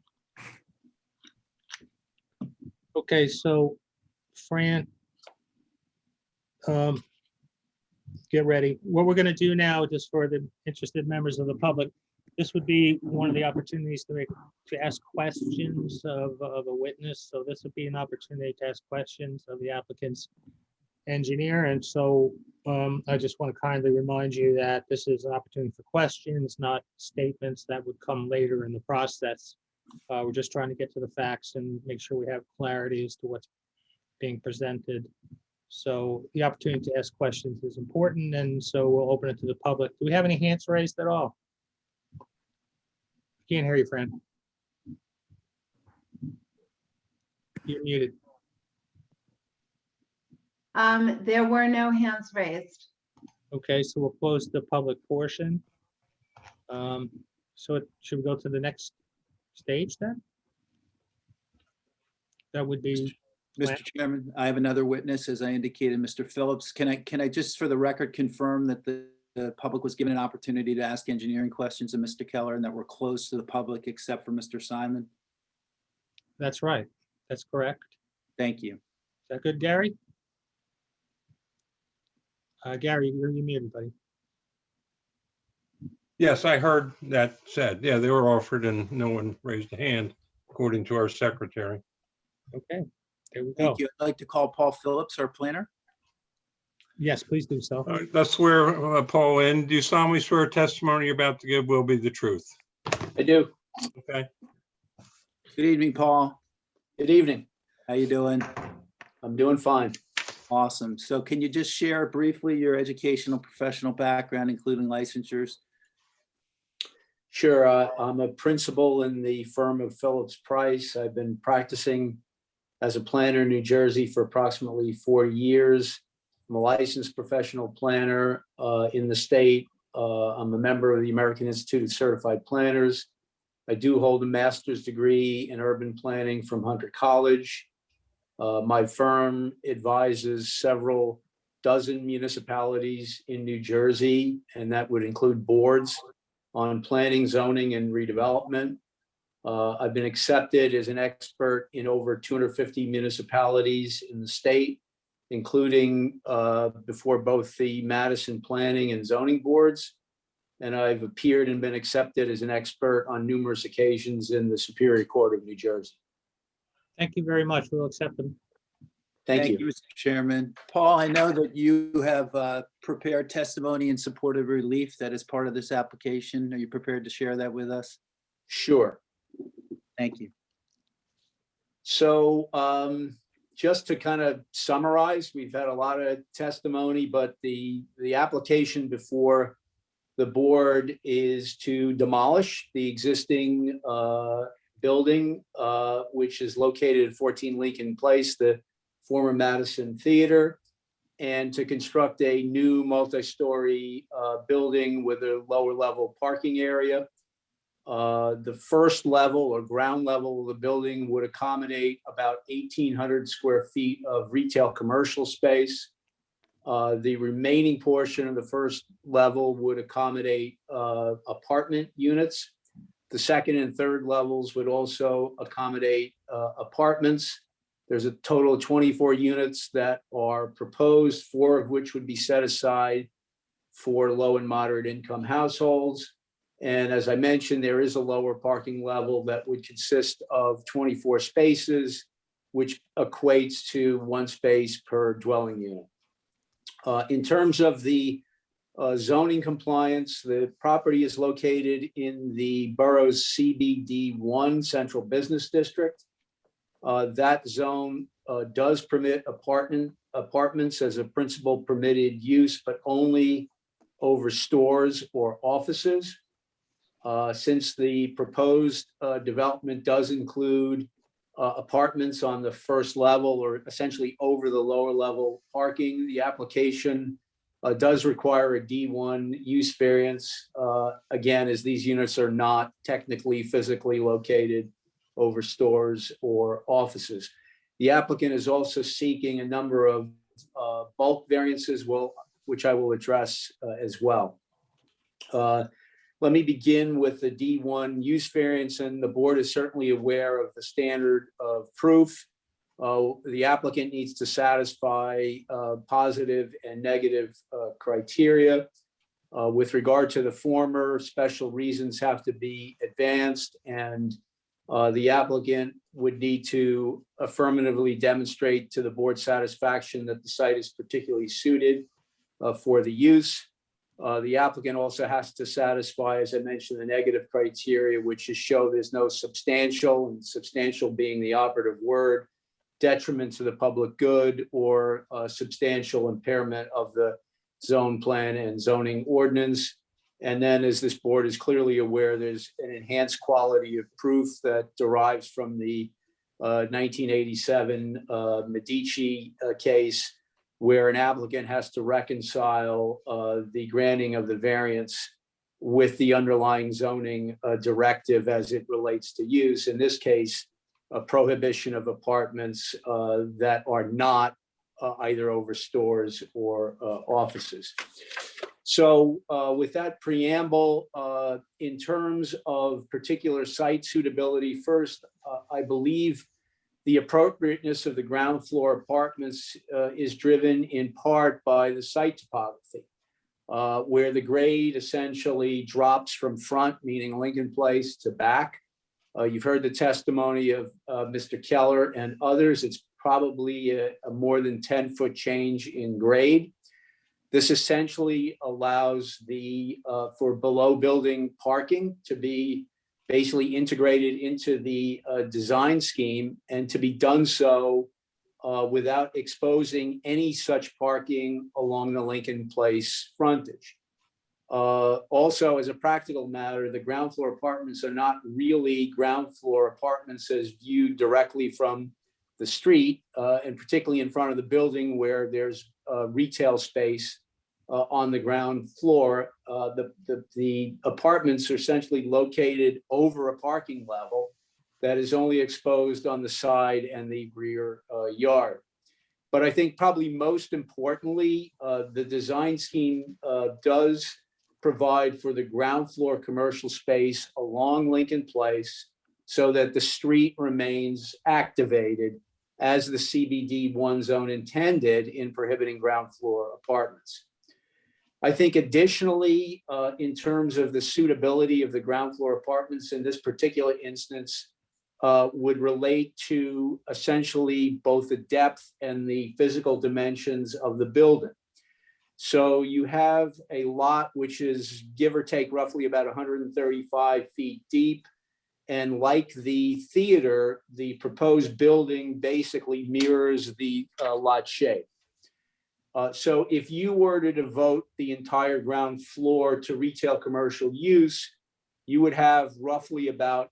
Okay, so Fran, get ready. What we're going to do now, just for the interested members of the public, this would be one of the opportunities to ask questions of a witness. So this would be an opportunity to ask questions of the applicant's engineer. And so I just want to kindly remind you that this is an opportunity for questions, not statements that would come later in the process. We're just trying to get to the facts and make sure we have clarity as to what's being presented. So the opportunity to ask questions is important, and so we'll open it to the public. Do we have any hands raised at all? Can't hear you, Fran. You're muted. There were no hands raised. Okay, so we'll close the public portion. So should we go to the next stage then? That would be, Mr. Chairman, I have another witness, as I indicated, Mr. Phillips. Can I just for the record confirm that the public was given an opportunity to ask engineering questions of Mr. Keller and that we're closed to the public except for Mr. Simon? that's right. That's correct. Thank you. Is that good, Gary? Gary, you're muted, buddy. Yes, I heard that said. Yeah, they were offered and no one raised a hand, according to our secretary. Okay, there we go. Thank you. I'd like to call Paul Phillips, our planner. Yes, please do so. All right, let's swear Paul in. Do you solemnly swear testimony you're about to give will be the truth? I do. Okay. Good evening, Paul. Good evening. How you doing? I'm doing fine. Awesome. So can you just share briefly your educational professional background, including licensures? Sure. I'm a principal in the firm of Phillips Price. I've been practicing as a planner in New Jersey for approximately 4 years. I'm a licensed professional planner in the state. I'm a member of the American Institute of Certified Planners. I do hold a master's degree in urban planning from Hunter College. My firm advises several dozen municipalities in New Jersey, and that would include boards on planning, zoning, and redevelopment. I've been accepted as an expert in over 250 municipalities in the state, including before both the Madison Planning and Zoning Boards. And I've appeared and been accepted as an expert on numerous occasions in the Superior Court of New Jersey. Thank you very much. We'll accept them. Thank you. Mr. Chairman. Paul, I know that you have prepared testimony in support of relief that is part of this application. Are you prepared to share that with us? Sure. Thank you. So just to kind of summarize, we've had a lot of testimony, but the application before the board is to demolish the existing building, which is located at 14 Lincoln Place, the former Madison Theater, and to construct a new multi-story building with a lower level parking area. The first level or ground level of the building would accommodate about 1,800 square feet of retail commercial space. The remaining portion of the first level would accommodate apartment units. The second and third levels would also accommodate apartments. There's a total of 24 units that are proposed, 4 of which would be set aside for low and moderate income households. And as I mentioned, there is a lower parking level that would consist of 24 spaces, which equates to 1 space per dwelling unit. In terms of the zoning compliance, the property is located in the borough's CBD1 Central Business District. That zone does permit apartments as a principal permitted use, but only over stores or offices. Since the proposed development does include apartments on the first level or essentially over the lower level parking, the application does require a D1 use variance, again, as these units are not technically physically located over stores or offices. The applicant is also seeking a number of bulk variances, which I will address as well. Let me begin with the D1 use variance, and the board is certainly aware of the standard of proof. The applicant needs to satisfy positive and negative criteria. With regard to the former, special reasons have to be advanced, and the applicant would need to affirmatively demonstrate to the board's satisfaction that the site is particularly suited for the use. The applicant also has to satisfy, as I mentioned, the negative criteria, which is show there's no substantial, and substantial being the operative word, detriment to the public good or substantial impairment of the zone plan and zoning ordinance. And then, as this board is clearly aware, there's an enhanced quality of proof that derives from the 1987 Medici case, where an applicant has to reconcile the granting of the variance with the underlying zoning directive as it relates to use. In this case, a prohibition of apartments that are not either over stores or offices. So with that preamble, in terms of particular site suitability, first, I believe the appropriateness of the ground floor apartments is driven in part by the site topography, where the grade essentially drops from front, meaning Lincoln Place, to back. You've heard the testimony of Mr. Keller and others. It's probably a more than 10-foot change in grade. This essentially allows for below building parking to be basically integrated into the design scheme, and to be done so without exposing any such parking along the Lincoln Place frontage. Also, as a practical matter, the ground floor apartments are not really ground floor apartments as viewed directly from the street, and particularly in front of the building where there's retail space on the ground floor. The apartments are essentially located over a parking level that is only exposed on the side and the rear yard. But I think probably most importantly, the design scheme does provide for the ground floor commercial space along Lincoln Place so that the street remains activated as the CBD1 zone intended in prohibiting ground floor apartments. I think additionally, in terms of the suitability of the ground floor apartments in this particular instance, would relate to essentially both the depth and the physical dimensions of the building. So you have a lot which is give or take roughly about 135 feet deep. And like the theater, the proposed building basically mirrors the lot shape. So if you were to devote the entire ground floor to retail commercial use, you would have roughly about,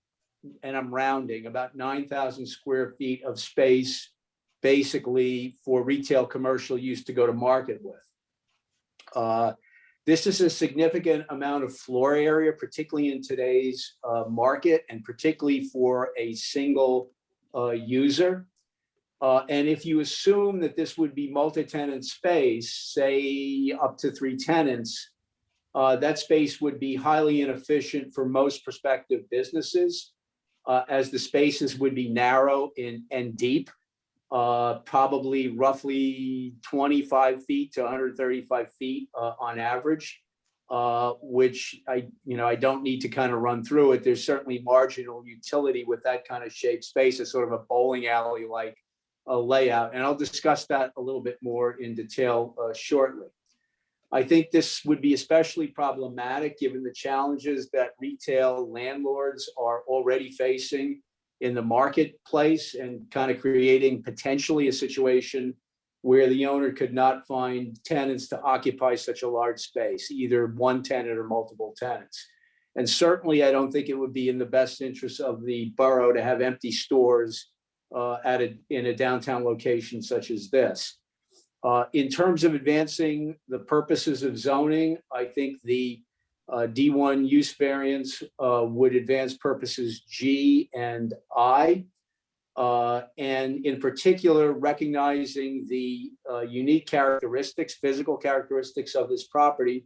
and I'm rounding, about 9,000 square feet of space basically for retail commercial use to go to market with. This is a significant amount of floor area, particularly in today's market, and particularly for a single user. And if you assume that this would be multi-tenant space, say up to 3 tenants, that space would be highly inefficient for most prospective businesses, as the spaces would be narrow and deep, probably roughly 25 feet to 135 feet on average, which I don't need to kind of run through it. There's certainly marginal utility with that kind of shaped space. It's sort of a bowling alley like layout, and I'll discuss that a little bit more in detail shortly. I think this would be especially problematic given the challenges that retail landlords are already facing in the marketplace, and kind of creating potentially a situation where the owner could not find tenants to occupy such a large space, either one tenant or multiple tenants. And certainly, I don't think it would be in the best interest of the borough to have empty stores in a downtown location such as this. In terms of advancing the purposes of zoning, I think the D1 use variance would advance purposes G and I. And in particular, recognizing the unique characteristics, physical characteristics of this property.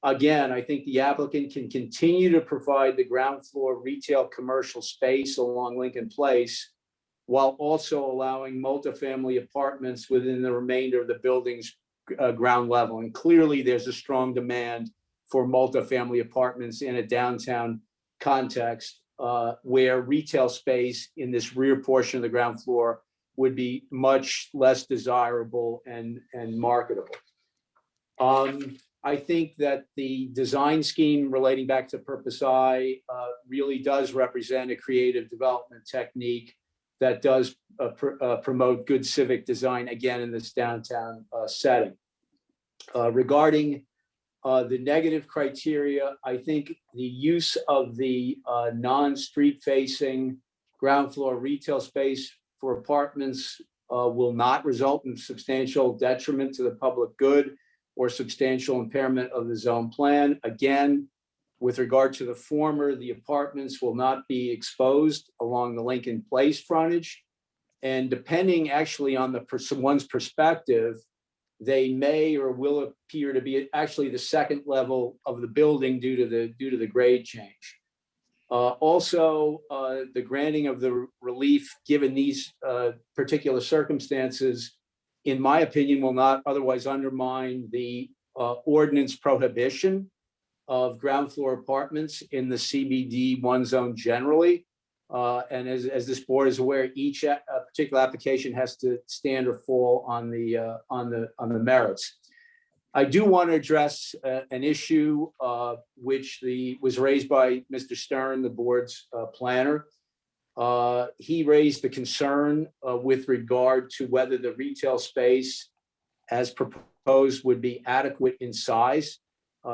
Again, I think the applicant can continue to provide the ground floor retail commercial space along Lincoln Place, while also allowing multifamily apartments within the remainder of the building's ground level. And clearly, there's a strong demand for multifamily apartments in a downtown context, where retail space in this rear portion of the ground floor would be much less desirable and marketable. I think that the design scheme relating back to Purpose I really does represent a creative development technique that does promote good civic design, again, in this downtown setting. Regarding the negative criteria, I think the use of the non-street facing ground floor retail space for apartments will not result in substantial detriment to the public good or substantial impairment of the zone plan. Again, with regard to the former, the apartments will not be exposed along the Lincoln Place frontage. And depending actually on one's perspective, they may or will appear to be actually the second level of the building due to the grade change. Also, the granting of the relief given these particular circumstances, in my opinion, will not otherwise undermine the ordinance prohibition of ground floor apartments in the CBD 1 zone generally. And as this board is aware, each particular application has to stand or fall on the merits. I do want to address an issue which was raised by Mr. Stern, the board's planner. He raised the concern with regard to whether the retail space as proposed would be adequate in size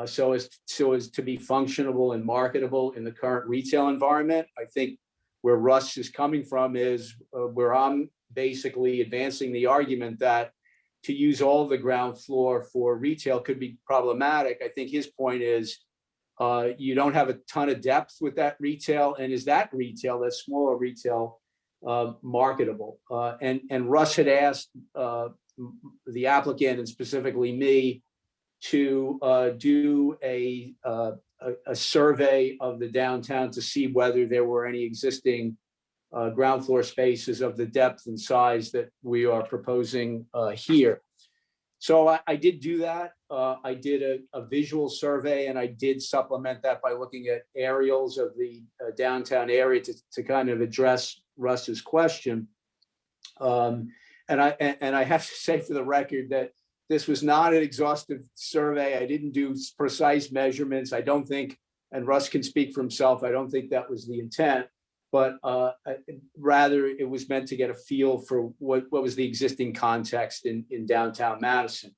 so as to be functionable and marketable in the current retail environment. I think where Russ is coming from is where I'm basically advancing the argument that to use all the ground floor for retail could be problematic. I think his point is you don't have a ton of depth with that retail, and is that retail, that smaller retail, marketable? And Russ had asked the applicant, and specifically me, to do a survey of the downtown to see whether there were any existing ground floor spaces of the depth and size that we are proposing here. So I did do that. I did a visual survey, and I did supplement that by looking at aerials of the downtown area to kind of address Russ's question. And I have to say for the record that this was not an exhaustive survey. I didn't do precise measurements. I don't think, and Russ can speak for himself, I don't think that was the intent, but rather it was meant to get a feel for what was the existing context in downtown Madison.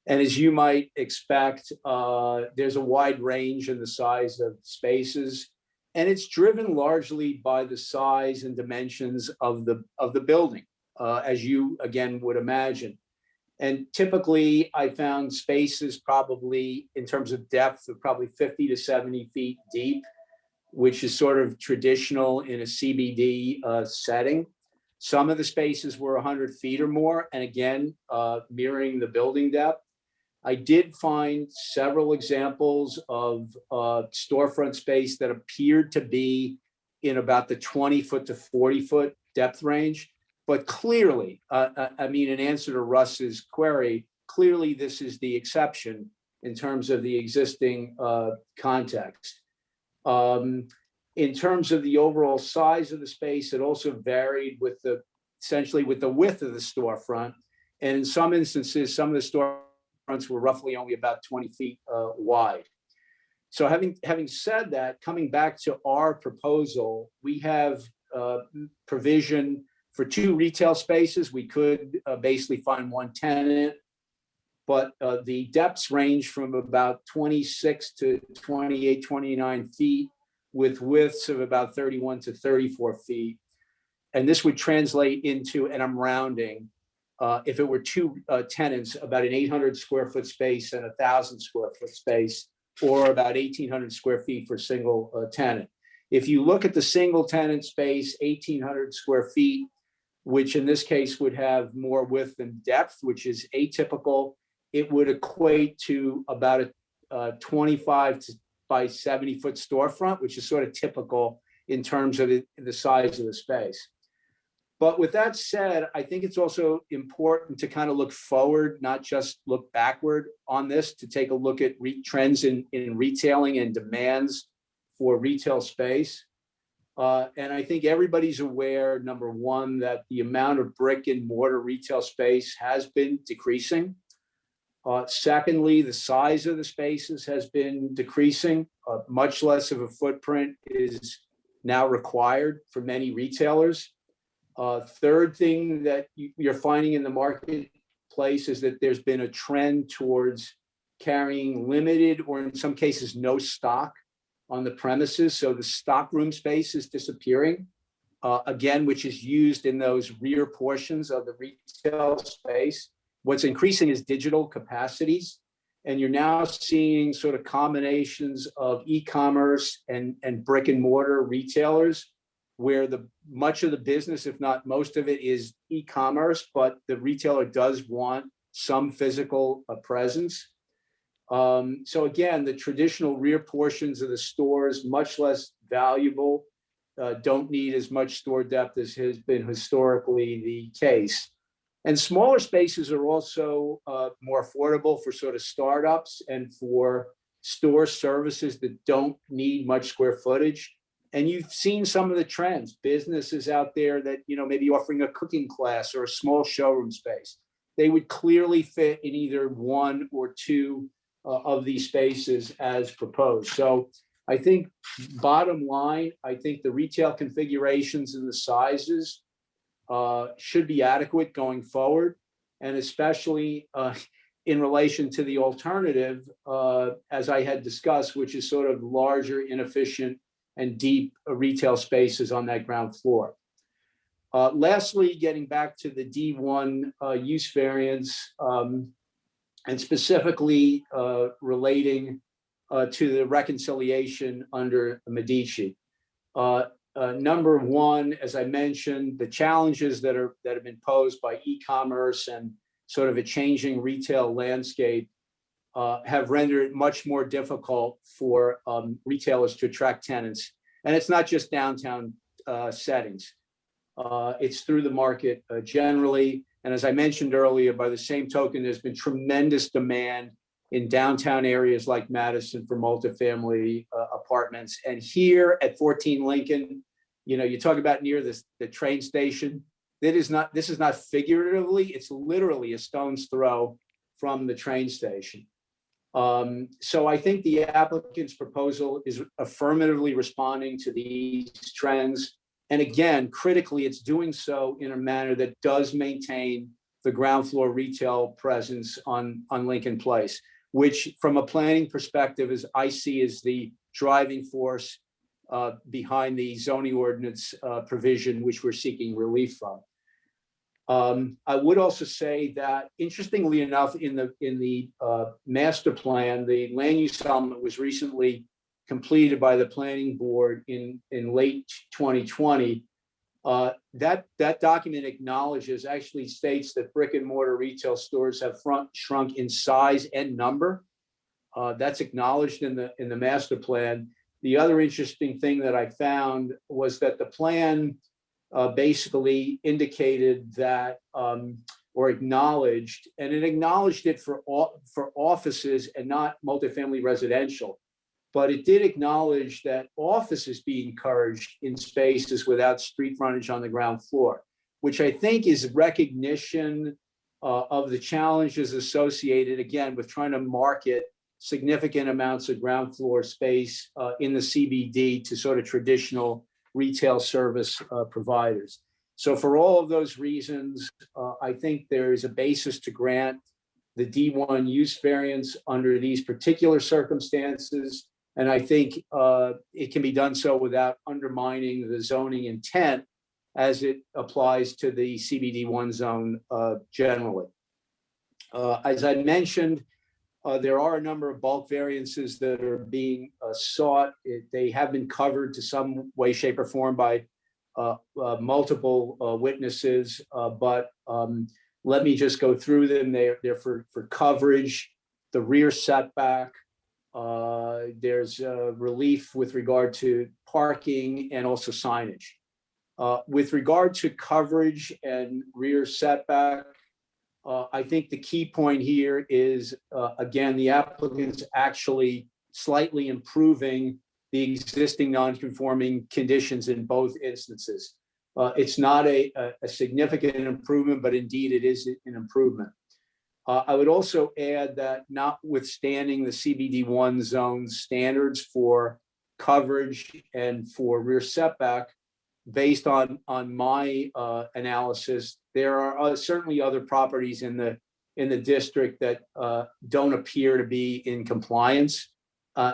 And as you might expect, there's a wide range in the size of spaces, and it's driven largely by the size and dimensions of the building, as you again would imagine. And typically I found spaces probably in terms of depth of probably 50 to 70 feet deep, which is sort of traditional in a CBD setting. Some of the spaces were 100 feet or more, and again, mirroring the building depth. I did find several examples of storefront space that appeared to be in about the 20-foot to 40-foot depth range. But clearly, I mean, in answer to Russ's query, clearly this is the exception in terms of the existing context. In terms of the overall size of the space, it also varied with essentially with the width of the storefront. And in some instances, some of the storefronts were roughly only about 20 feet wide. So having said that, coming back to our proposal, we have provision for 2 retail spaces. We could basically find 1 tenant, but the depths range from about 26 to 28, 29 feet with widths of about 31 to 34 feet. And this would translate into, and I'm rounding, if it were 2 tenants, about an 800 square foot space and 1,000 square foot space, or about 1,800 square feet for single tenant. If you look at the single tenant space, 1,800 square feet, which in this case would have more width than depth, which is atypical, it would equate to about a 25 by 70 foot storefront, which is sort of typical in terms of the size of the space. But with that said, I think it's also important to kind of look forward, not just look backward on this, to take a look at trends in retailing and demands for retail space. And I think everybody's aware, number one, that the amount of brick and mortar retail space has been decreasing. Secondly, the size of the spaces has been decreasing. Much less of a footprint is now required for many retailers. Third thing that you're finding in the marketplace is that there's been a trend towards carrying limited, or in some cases, no stock on the premises. So the stockroom space is disappearing, again, which is used in those rear portions of the retail space. What's increasing is digital capacities. And you're now seeing sort of combinations of e-commerce and brick and mortar retailers, where much of the business, if not most of it, is e-commerce, but the retailer does want some physical presence. So again, the traditional rear portions of the stores, much less valuable, don't need as much store depth as has been historically the case. And smaller spaces are also more affordable for sort of startups and for store services that don't need much square footage. And you've seen some of the trends, businesses out there that, maybe offering a cooking class or a small showroom space. They would clearly fit in either 1 or 2 of these spaces as proposed. So I think bottom line, I think the retail configurations and the sizes should be adequate going forward. And especially in relation to the alternative, as I had discussed, which is sort of larger, inefficient, and deep retail spaces on that ground floor. Lastly, getting back to the D1 use variance, and specifically relating to the reconciliation under Medici. Number one, as I mentioned, the challenges that have been posed by e-commerce and sort of a changing retail landscape have rendered it much more difficult for retailers to attract tenants. And it's not just downtown settings. It's through the market generally. And as I mentioned earlier, by the same token, there's been tremendous demand in downtown areas like Madison for multifamily apartments. And here at 14 Lincoln, you talk about near the train station. This is not figuratively, it's literally a stone's throw from the train station. So I think the applicant's proposal is affirmatively responding to these trends. And again, critically, it's doing so in a manner that does maintain the ground floor retail presence on Lincoln Place, which from a planning perspective, as I see as the driving force behind the zoning ordinance provision, which we're seeking relief from. I would also say that, interestingly enough, in the master plan, the land use element was recently completed by the planning board in late 2020. That document actually states that brick and mortar retail stores have shrunk in size and number. That's acknowledged in the master plan. The other interesting thing that I found was that the plan basically indicated that, or acknowledged, and it acknowledged it for offices and not multifamily residential, but it did acknowledge that offices be encouraged in spaces without street frontage on the ground floor, which I think is recognition of the challenges associated, again, with trying to market significant amounts of ground floor space in the CBD to sort of traditional retail service providers. So for all of those reasons, I think there is a basis to grant the D1 use variance under these particular circumstances. And I think it can be done so without undermining the zoning intent as it applies to the CBD1 zone generally. As I mentioned, there are a number of bulk variances that are being sought. They have been covered to some way, shape, or form by multiple witnesses, but let me just go through them. They're for coverage, the rear setback. There's relief with regard to parking and also signage. With regard to coverage and rear setback, I think the key point here is, again, the applicant's actually slightly improving the existing non-conforming conditions in both instances. It's not a significant improvement, but indeed it is an improvement. I would also add that, notwithstanding the CBD1 zone standards for coverage and for rear setback, based on my analysis, there are certainly other properties in the district that don't appear to be in compliance,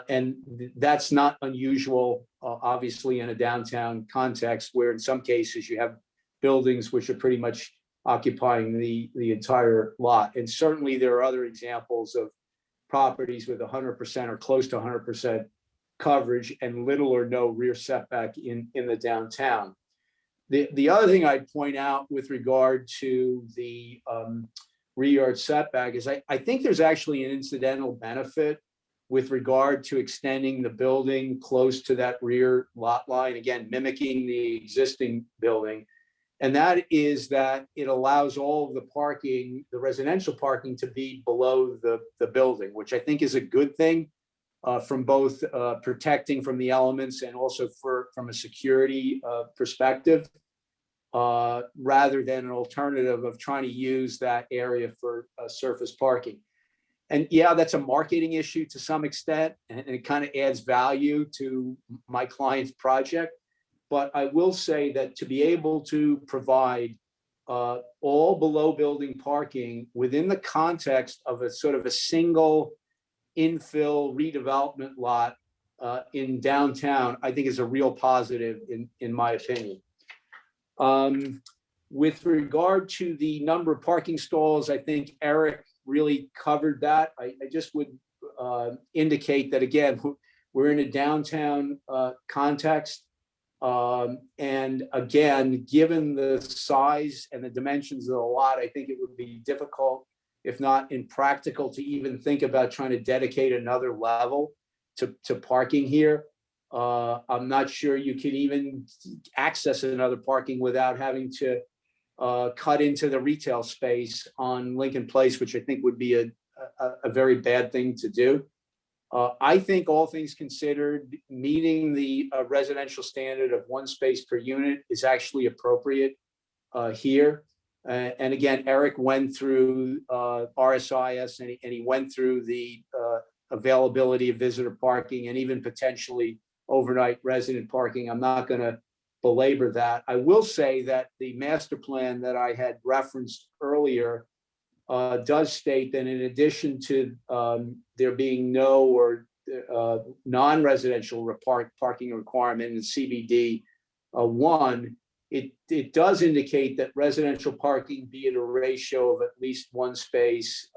and that's not unusual, obviously, in a downtown context, where in some cases you have buildings which are pretty much occupying the entire lot. And certainly there are other examples of properties with 100% or close to 100% coverage and little or no rear setback in the downtown. The other thing I'd point out with regard to the rear yard setback is I think there's actually an incidental benefit with regard to extending the building close to that rear lot line, again, mimicking the existing building. And that is that it allows all of the parking, the residential parking, to be below the building, which I think is a good thing from both protecting from the elements and also from a security perspective, rather than an alternative of trying to use that area for surface parking. And yeah, that's a marketing issue to some extent, and it kind of adds value to my client's project. But I will say that to be able to provide all below building parking within the context of a sort of a single infill redevelopment lot in downtown, I think is a real positive in my opinion. With regard to the number of parking stalls, I think Eric really covered that. I just would indicate that, again, we're in a downtown context. And again, given the size and the dimensions of the lot, I think it would be difficult, if not impractical, to even think about trying to dedicate another level to parking here. I'm not sure you could even access another parking without having to cut into the retail space on Lincoln Place, which I think would be a very bad thing to do. I think, all things considered, meeting the residential standard of one space per unit is actually appropriate here. And again, Eric went through RSIS and he went through the availability of visitor parking and even potentially overnight resident parking. I'm not going to belabor that. I will say that the master plan that I had referenced earlier does state that in addition to there being no or non-residential parking requirement in CBD 1, it does indicate that residential parking be at a ratio of at least one space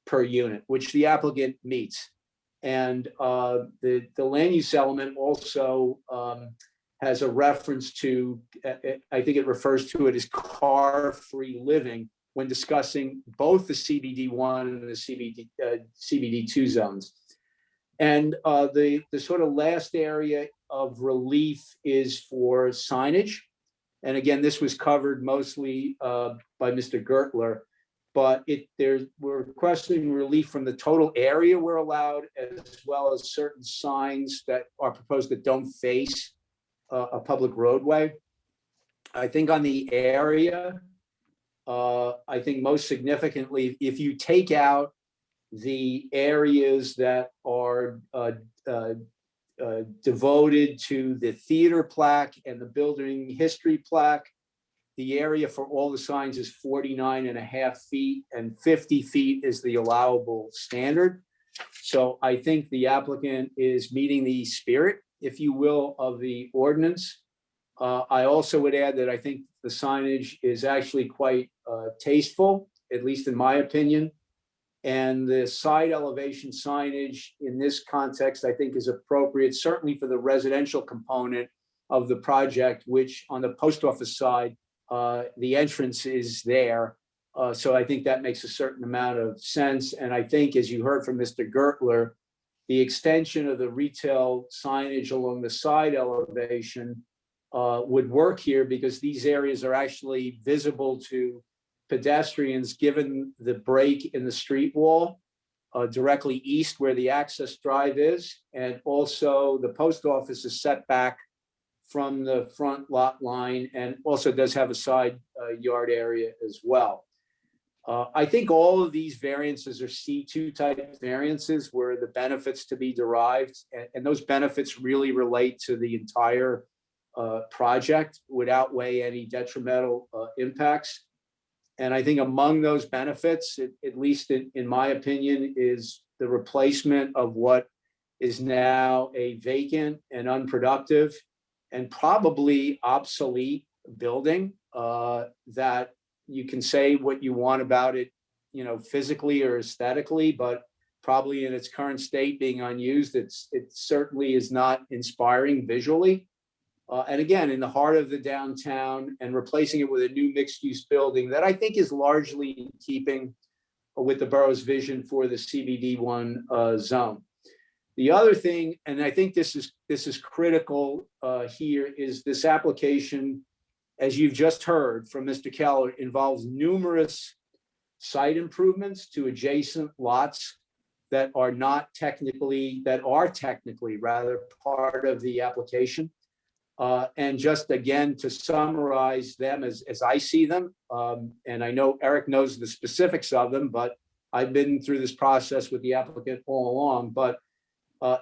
per unit, which the applicant meets. And the land use element also has a reference to, I think it refers to it as car-free living when discussing both the CBD1 and the CBD2 zones. And the sort of last area of relief is for signage. And again, this was covered mostly by Mr. Gertler, but we're requesting relief from the total area we're allowed, as well as certain signs that are proposed that don't face a public roadway. I think on the area, I think most significantly, if you take out the areas that are devoted to the theater plaque and the building history plaque, the area for all the signs is 49.5 feet, and 50 feet is the allowable standard. So I think the applicant is meeting the spirit, if you will, of the ordinance. I also would add that I think the signage is actually quite tasteful, at least in my opinion. And the side elevation signage in this context, I think, is appropriate, certainly for the residential component of the project, which on the post office side, the entrance is there. So I think that makes a certain amount of sense. And I think, as you heard from Mr. Gertler, the extension of the retail signage along the side elevation would work here, because these areas are actually visible to pedestrians given the break in the street wall directly east where the access drive is. And also the post office is set back from the front lot line and also does have a side yard area as well. I think all of these variances are C2 type variances where the benefits to be derived, and those benefits really relate to the entire project, would outweigh any detrimental impacts. And I think among those benefits, at least in my opinion, is the replacement of what is now a vacant and unproductive and probably obsolete building that you can say what you want about it, physically or aesthetically, but probably in its current state being unused, it certainly is not inspiring visually. And again, in the heart of the downtown, and replacing it with a new mixed-use building that I think is largely in keeping with the borough's vision for the CBD1 zone. The other thing, and I think this is critical here, is this application, as you've just heard from Mr. Keller, involves numerous site improvements to adjacent lots that are technically rather part of the application. And just again, to summarize them as I see them, and I know Eric knows the specifics of them, but I've been through this process with the applicant all along, but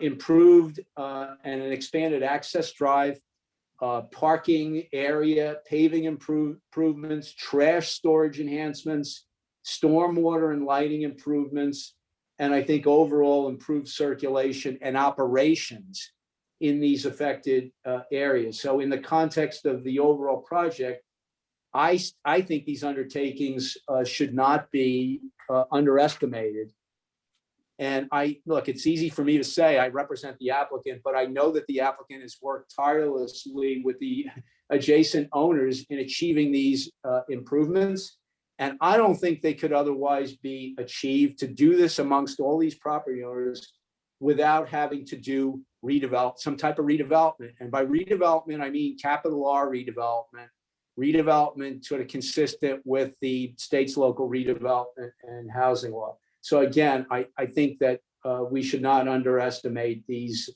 improved and an expanded access drive, parking area, paving improvements, trash storage enhancements, stormwater and lighting improvements, and I think overall improved circulation and operations in these affected areas. So in the context of the overall project, I think these undertakings should not be underestimated. And look, it's easy for me to say I represent the applicant, but I know that the applicant has worked tirelessly with the adjacent owners in achieving these improvements. And I don't think they could otherwise be achieved to do this amongst all these property owners without having to do some type of redevelopment. And by redevelopment, I mean capital R redevelopment sort of consistent with the state's local redevelopment and housing law. So again, I think that we should not underestimate these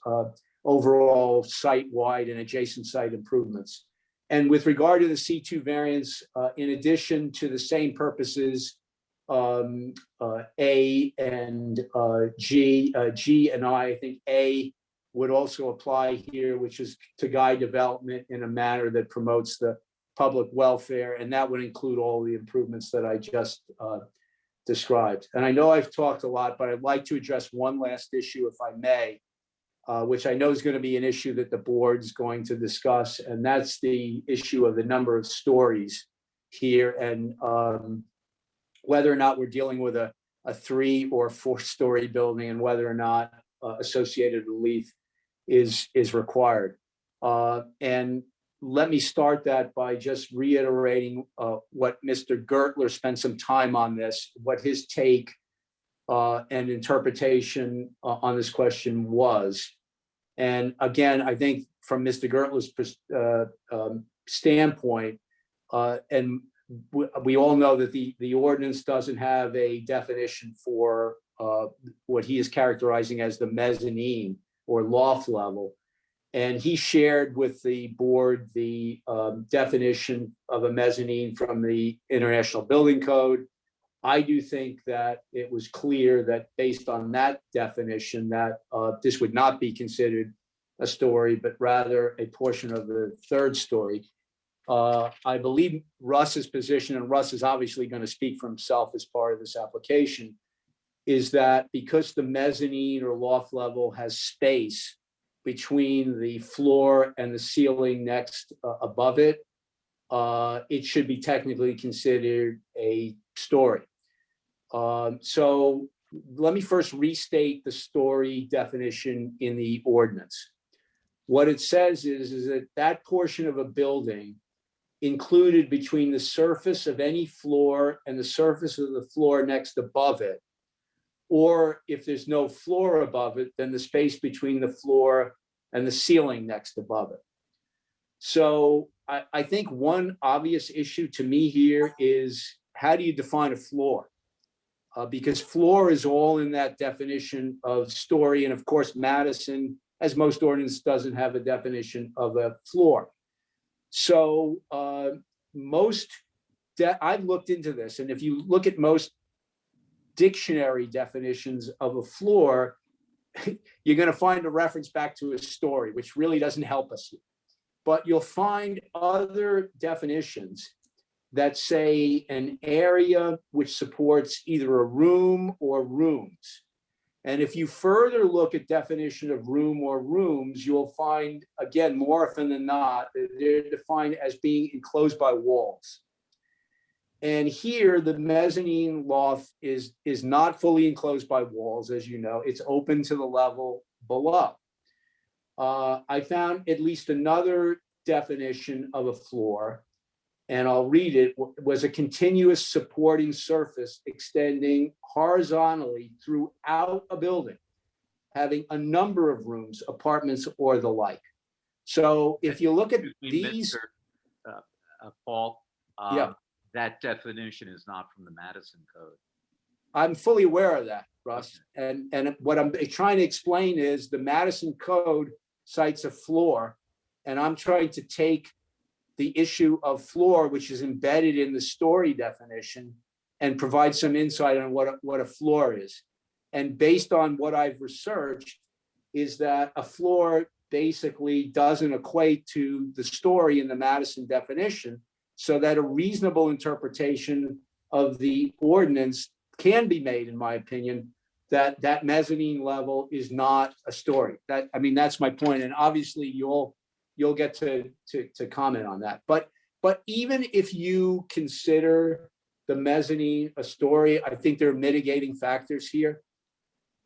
overall site-wide and adjacent site improvements. And with regard to the C2 variance, in addition to the same purposes, A and G and I think A would also apply here, which is to guide development in a manner that promotes the public welfare. And that would include all the improvements that I just described. And I know I've talked a lot, but I'd like to address one last issue, if I may. which I know is going to be an issue that the board's going to discuss, and that's the issue of the number of stories here, and whether or not we're dealing with a 3 or 4-story building, and whether or not associated relief is required. And let me start that by just reiterating what Mr. Gertler spent some time on this, what his take and interpretation on this question was. And again, I think from Mr. Gertler's standpoint, and we all know that the ordinance doesn't have a definition for what he is characterizing as the mezzanine or loft level. And he shared with the board the definition of a mezzanine from the International Building Code. I do think that it was clear that based on that definition that this would not be considered a story, but rather a portion of the 3rd story. I believe Russ's position, and Russ is obviously going to speak for himself as part of this application, is that because the mezzanine or loft level has space between the floor and the ceiling next above it, it should be technically considered a story. So let me first restate the story definition in the ordinance. What it says is that that portion of a building included between the surface of any floor and the surface of the floor next above it, or if there's no floor above it, then the space between the floor and the ceiling next above it. So I think one obvious issue to me here is, how do you define a floor? Because floor is all in that definition of story. And of course, Madison, as most ordinance, doesn't have a definition of a floor. So I've looked into this, and if you look at most dictionary definitions of a floor, you're going to find a reference back to a story, which really doesn't help us here. But you'll find other definitions that say an area which supports either a room or rooms. And if you further look at definition of room or rooms, you'll find, again, more often than not, they're defined as being enclosed by walls. And here, the mezzanine loft is not fully enclosed by walls, as you know. It's open to the level below. I found at least another definition of a floor, and I'll read it, was a continuous supporting surface extending horizontally throughout a building, having a number of rooms, apartments, or the like. So if you look at these, Paul, yeah, that definition is not from the Madison Code. I'm fully aware of that, Russ. And what I'm trying to explain is the Madison Code cites a floor, and I'm trying to take the issue of floor, which is embedded in the story definition, and provide some insight on what a floor is. And based on what I've researched, is that a floor basically doesn't equate to the story in the Madison definition, so that a reasonable interpretation of the ordinance can be made, in my opinion, that that mezzanine level is not a story. That's my point. And obviously you'll get to comment on that. But even if you consider the mezzanine a story, I think there are mitigating factors here.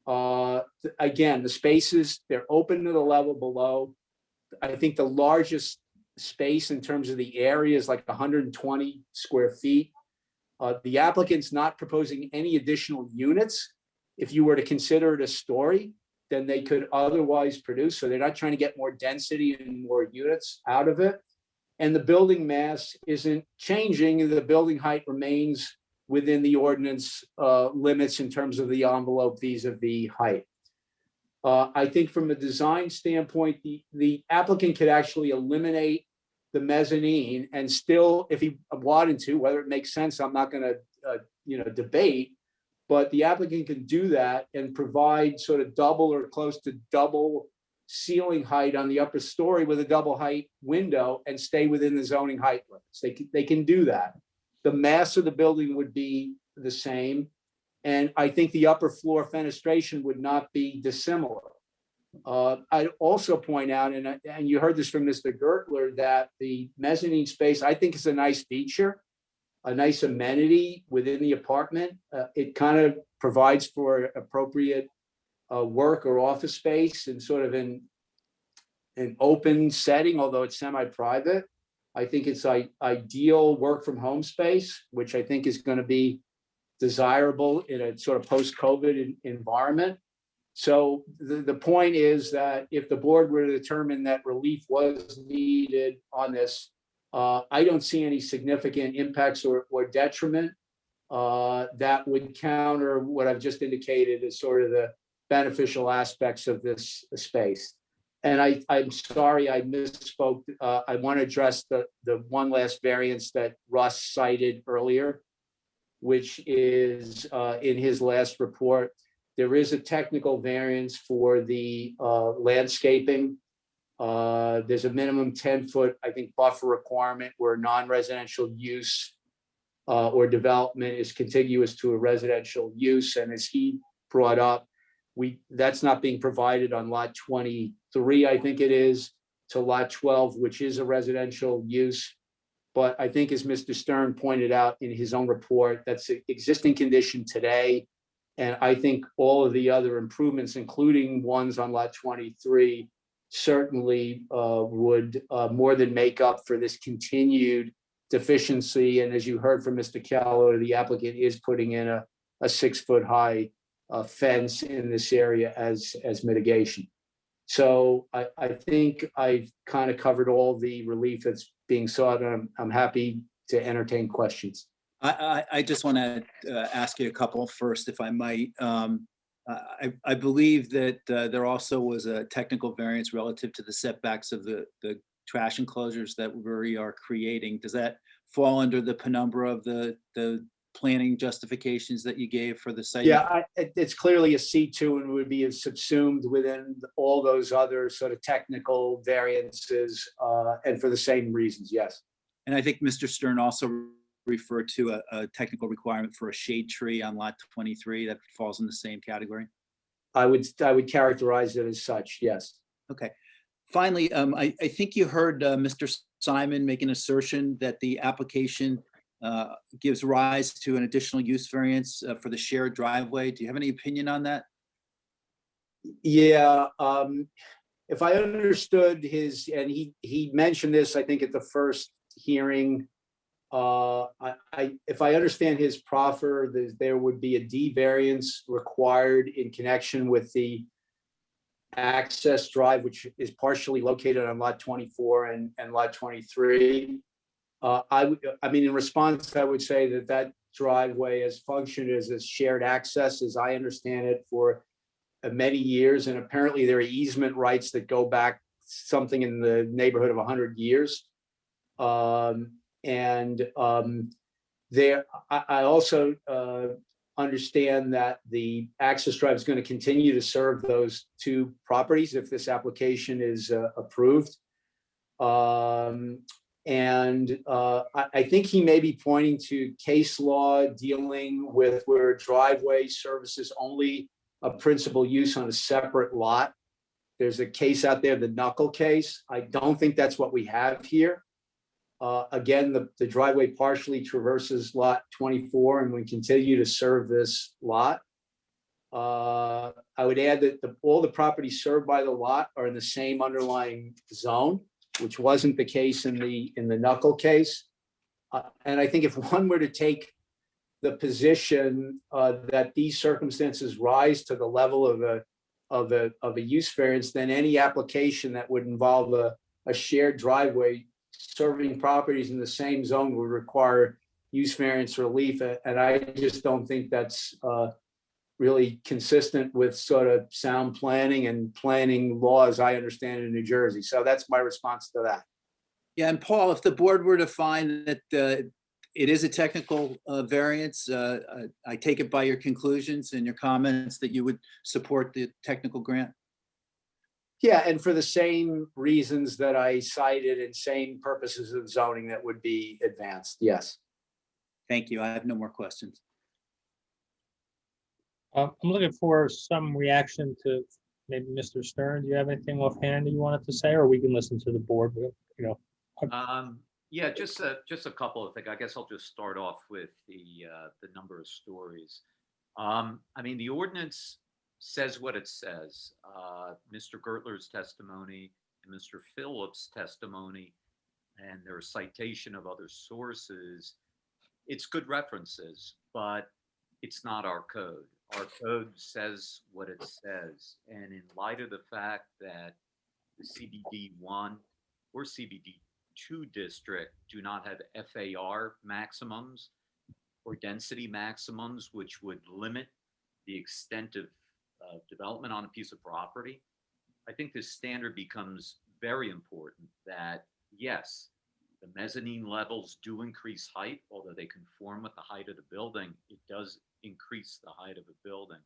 Again, the spaces, they're open to the level below. I think the largest space in terms of the area is like 120 square feet. The applicant's not proposing any additional units. If you were to consider it a story, then they could otherwise produce. So they're not trying to get more density and more units out of it. And the building mass isn't changing. The building height remains within the ordinance limits in terms of the envelope vis-a-vis height. I think from a design standpoint, the applicant could actually eliminate the mezzanine and still, if he wanted to, whether it makes sense, I'm not going to debate, but the applicant can do that and provide sort of double or close to double ceiling height on the upper story with a double height window and stay within the zoning height limits. They can do that. The mass of the building would be the same. And I think the upper floor fenestration would not be dissimilar. I'd also point out, and you heard this from Mr. Gertler, that the mezzanine space, I think, is a nice feature, a nice amenity within the apartment. It kind of provides for appropriate work or office space and sort of an open setting, although it's semi-private. I think it's ideal work from home space, which I think is going to be desirable in a sort of post-COVID environment. So the point is that if the board were to determine that relief was needed on this, I don't see any significant impacts or detriment that would counter what I've just indicated as sort of the beneficial aspects of this space. And I'm sorry, I misspoke. I want to address the one last variance that Russ cited earlier, which is in his last report. There is a technical variance for the landscaping. There's a minimum 10-foot, I think, buffer requirement where non-residential use or development is contiguous to a residential use. And as he brought up, that's not being provided on lot 23, I think it is, to lot 12, which is a residential use. But I think, as Mr. Stern pointed out in his own report, that's an existing condition today. And I think all of the other improvements, including ones on lot 23, certainly would more than make up for this continued deficiency. And as you heard from Mr. Keller, the applicant is putting in a 6-foot high fence in this area as mitigation. So I think I've kind of covered all the relief that's being sought, and I'm happy to entertain questions. I just want to ask you a couple first, if I might. I believe that there also was a technical variance relative to the setbacks of the trash enclosures that we are creating. Does that fall under the penumbra of the planning justifications that you gave for the site? Yeah, it's clearly a C2 and would be subsumed within all those other sort of technical variances, and for the same reasons, yes. And I think Mr. Stern also referred to a technical requirement for a shade tree on lot 23 that falls in the same category. I would characterize it as such, yes. Okay. Finally, I think you heard Mr. Simon make an assertion that the application gives rise to an additional use variance for the shared driveway. Do you have any opinion on that? Yeah, if I understood and he mentioned this, I think, at the first hearing. If I understand his proffer, there would be a D variance required in connection with the access drive, which is partially located on lot 24 and lot 23. I mean, in response, I would say that driveway has functioned as a shared access, as I understand it, for many years. And apparently there are easement rights that go back something in the neighborhood of 100 years. I also understand that the access drive is going to continue to serve those two properties if this application is approved. I think he may be pointing to case law dealing with where driveway services only a principal use on a separate lot. There's a case out there, the Knuckle case. I don't think that's what we have here. Again, the driveway partially traverses lot 24 and we continue to serve this lot. I would add that all the properties served by the lot are in the same underlying zone, which wasn't the case in the Knuckle case. And I think if one were to take the position that these circumstances rise to the level of a use variance, then any application that would involve a shared driveway serving properties in the same zone would require use variance relief. And I just don't think that's really consistent with sort of sound planning and planning laws I understand in New Jersey. So that's my response to that. Yeah, and Paul, if the board were to find that it is a technical variance, I take it by your conclusions and your comments that you would support the technical grant? Yeah, and for the same reasons that I cited and same purposes of zoning that would be advanced, yes. Thank you. I have no more questions. I'm looking for some reaction to maybe Mr. Stern, do you have anything offhand that you wanted to say, or we can listen to the board, you know? Yeah, just a couple of things. I guess I'll just start off with the number of stories. I mean, the ordinance says what it says. Mr. Gertler's testimony and Mr. Phillips' testimony and their citation of other sources, it's good references, but it's not our code. Our code says what it says. And in light of the fact that the CBD 1 or CBD 2 district do not have FAR maximums or density maximums, which would limit the extent of development on a piece of property, I think this standard becomes very important that, yes, the mezzanine levels do increase height, although they conform with the height of the building, it does increase the height of a building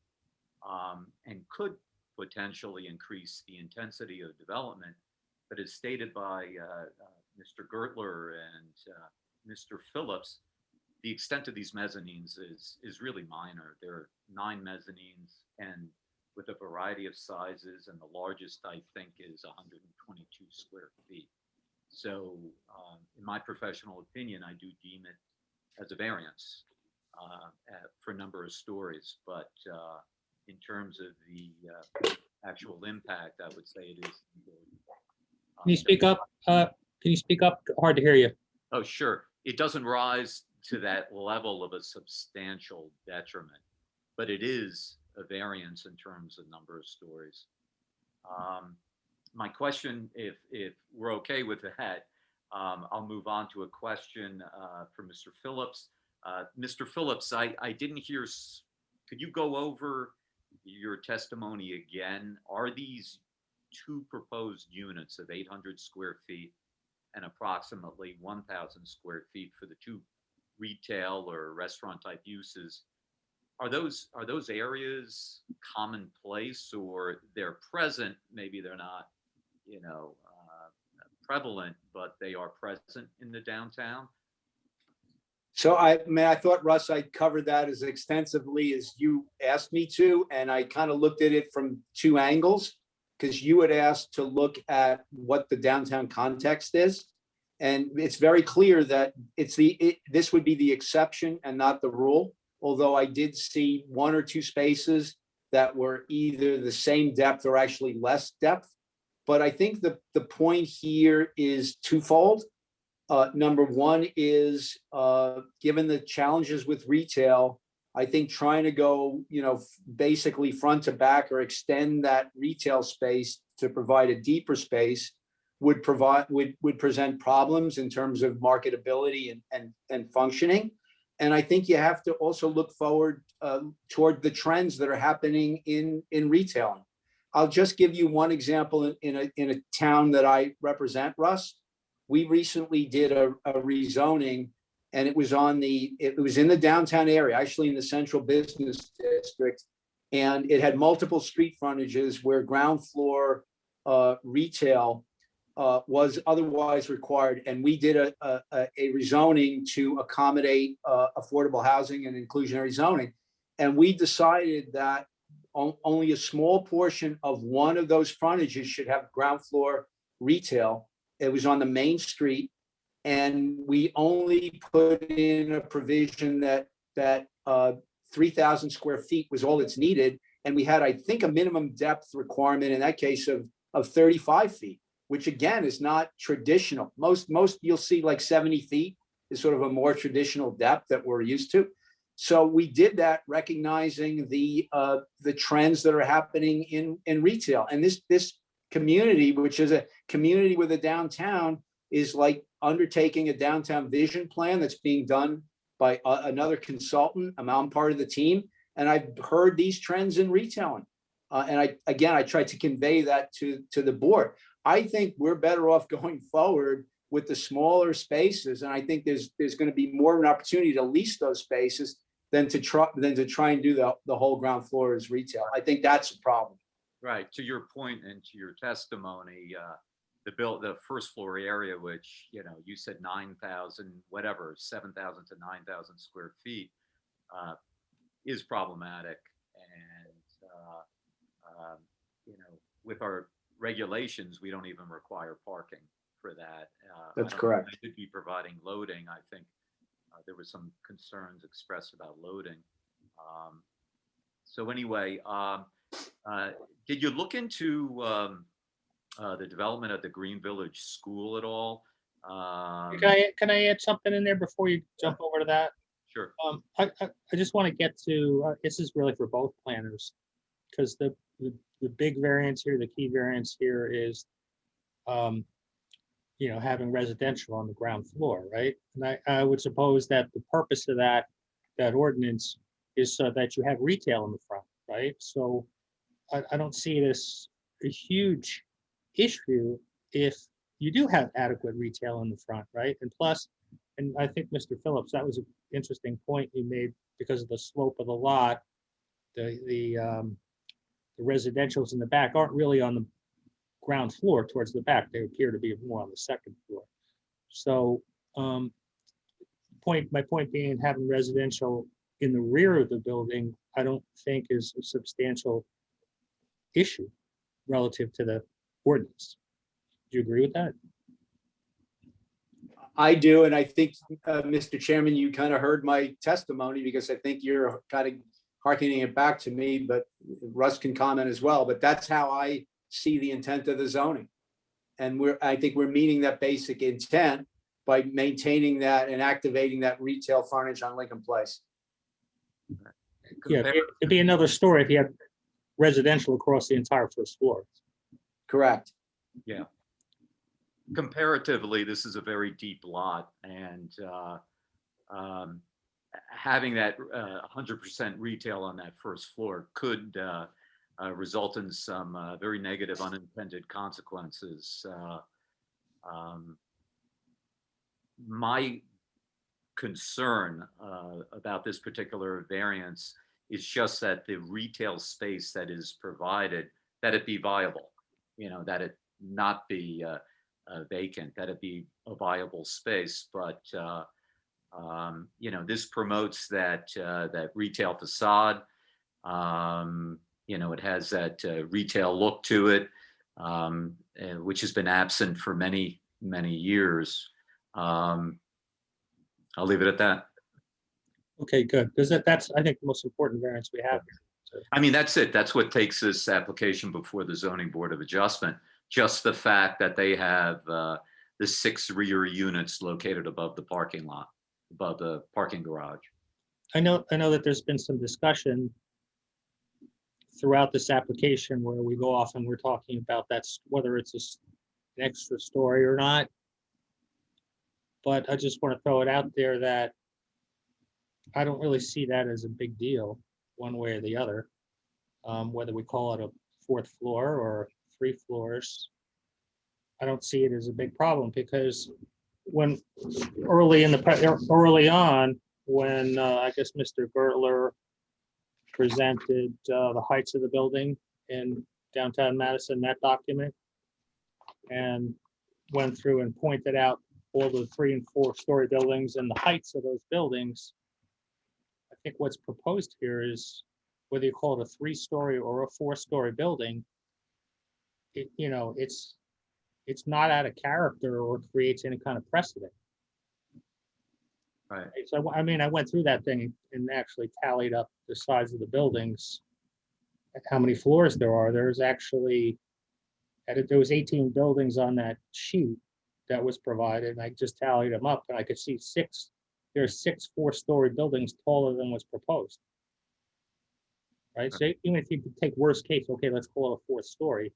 and could potentially increase the intensity of development. But as stated by Mr. Gertler and Mr. Phillips, the extent of these mezzanines is really minor. There are 9 mezzanines and with a variety of sizes, and the largest I think is 122 square feet. So in my professional opinion, I do deem it as a variance for a number of stories, but in terms of the actual impact, I would say it is. Can you speak up? Can you speak up? Hard to hear you. Oh, sure. It doesn't rise to that level of a substantial detriment, but it is a variance in terms of number of stories. My question, if we're okay with that, I'll move on to a question for Mr. Phillips. Mr. Phillips, I didn't hear, could you go over your testimony again? Are these 2 proposed units of 800 square feet and approximately 1,000 square feet for the 2 retail or restaurant type uses? Are those areas commonplace, or they're present? Maybe they're not, prevalent, but they are present in the downtown. So I thought, Russ, I covered that as extensively as you asked me to, and I kind of looked at it from 2 angles, because you had asked to look at what the downtown context is. And it's very clear that this would be the exception and not the rule. Although I did see 1 or 2 spaces that were either the same depth or actually less depth. But I think the point here is twofold. Number one is, given the challenges with retail, I think trying to go, basically front to back or extend that retail space to provide a deeper space would present problems in terms of marketability and functioning. And I think you have to also look forward toward the trends that are happening in retailing. I'll just give you one example in a town that I represent, Russ. We recently did a rezoning, and it was in the downtown area, actually in the central business district, and it had multiple street frontages where ground floor retail was otherwise required, and we did a rezoning to accommodate affordable housing and inclusionary zoning. And we decided that only a small portion of one of those frontages should have ground floor retail. It was on the main street, and we only put in a provision that 3,000 square feet was all that's needed, and we had, I think, a minimum depth requirement in that case of 35 feet. Which again is not traditional. Most you'll see like 70 feet is sort of a more traditional depth that we're used to. So we did that, recognizing the trends that are happening in retail. And this community, which is a community with a downtown, is like undertaking a downtown vision plan that's being done by another consultant. I'm part of the team, and I've heard these trends in retailing. And I tried to convey that to the board. I think we're better off going forward with the smaller spaces, and I think there's going to be more of an opportunity to lease those spaces than to try and do the whole ground floor as retail. I think that's a problem. Right. To your point and to your testimony, the first floor area, which you said 9,000, whatever, 7,000 to 9,000 square feet, is problematic, and with our regulations, we don't even require parking for that. That's I don't think correct. I should be providing loading. I think there was some concerns expressed about loading. So anyway, did you look into the development of the Green Village School at all? Can I add something in there before you jump over to that? Sure. I just want to get to, this is really for both planners, because the big variance here, the key variance here is, having residential on the ground floor, right? And I would suppose that the purpose of that ordinance is so that you have retail in the front, right? So I don't see this a huge issue if you do have adequate retail in the front, right? And plus, and I think Mr. Phillips, that was an interesting point you made because of the slope of the lot. The residentials in the back aren't really on the ground floor towards the back. They appear to be more on the second floor. So my point being, having residential in the rear of the building, I don't think is a substantial issue relative to the ordinance. Do you agree with that? I do, and I think, Mr. Chairman, you kind of heard my testimony because I think you're kind of hearkening it back to me, but Russ can comment as well, but that's how I see the intent of the zoning. And I think we're meeting that basic intent by maintaining that and activating that retail frontage on Lincoln Place. Yeah, it'd be another story if you had residential across the entire first floor. Correct. Yeah. Comparatively, this is a very deep lot, and having that 100% retail on that first floor could result in some very negative unintended consequences. My concern about this particular variance is just that the retail space that is provided, that it be viable, that it not be vacant, that it be a viable space. But this promotes that retail facade. It has that retail look to it, which has been absent for many, many years. I'll leave it at that. Okay, good, because that's, I think, the most important variance we have here. So, I mean, that's it. That's what takes this application before the Zoning Board of Adjustment. Just the fact that they have the 6 rear units located above the parking lot, above the parking garage. I know that there's been some discussion throughout this application where we go off and we're talking about whether it's an extra story or not. But I just want to throw it out there that I don't really see that as a big deal one way or the other. Whether we call it a 4th floor or 3 floors, I don't see it as a big problem, because when early on, when I guess Mr. Gertler presented the heights of the building in downtown Madison, that document, and went through and pointed out all the 3- and 4-story buildings and the heights of those buildings. I think what's proposed here is, whether you call it a 3-story or a 4-story building, it's not out of character or creates any kind of precedent. Right. So, I mean, I went through that thing and actually tallied up the size of the buildings, and how many floors there are. There was 18 buildings on that sheet that was provided, and I just tallied them up, and I could see there's 6 4-story buildings taller than was proposed. Right, so even if you could take worst case, okay, let's call it a 4th story.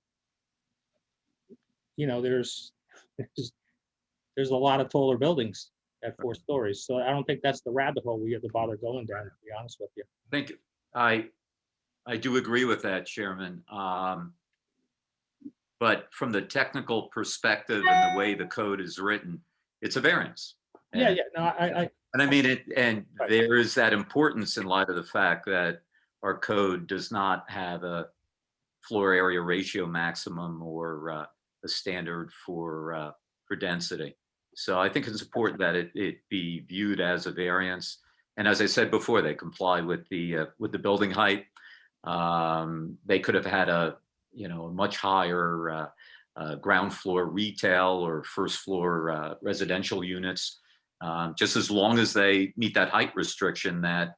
There's a lot of taller buildings at 4 stories, so I don't think that's the rabbit hole we have to bother going down, to be honest with you. Thank you. I do agree with that, Chairman. But from the technical perspective and the way the code is written, it's a variance. Yeah, And- no, I And I mean it, and Right. there is that importance in light of the fact that our code does not have a floor area ratio maximum or a standard for density. So I think it's important that it be viewed as a variance. And as I said before, they comply with the building height. They could have had a much higher ground floor retail or first floor residential units, just as long as they meet that height restriction that,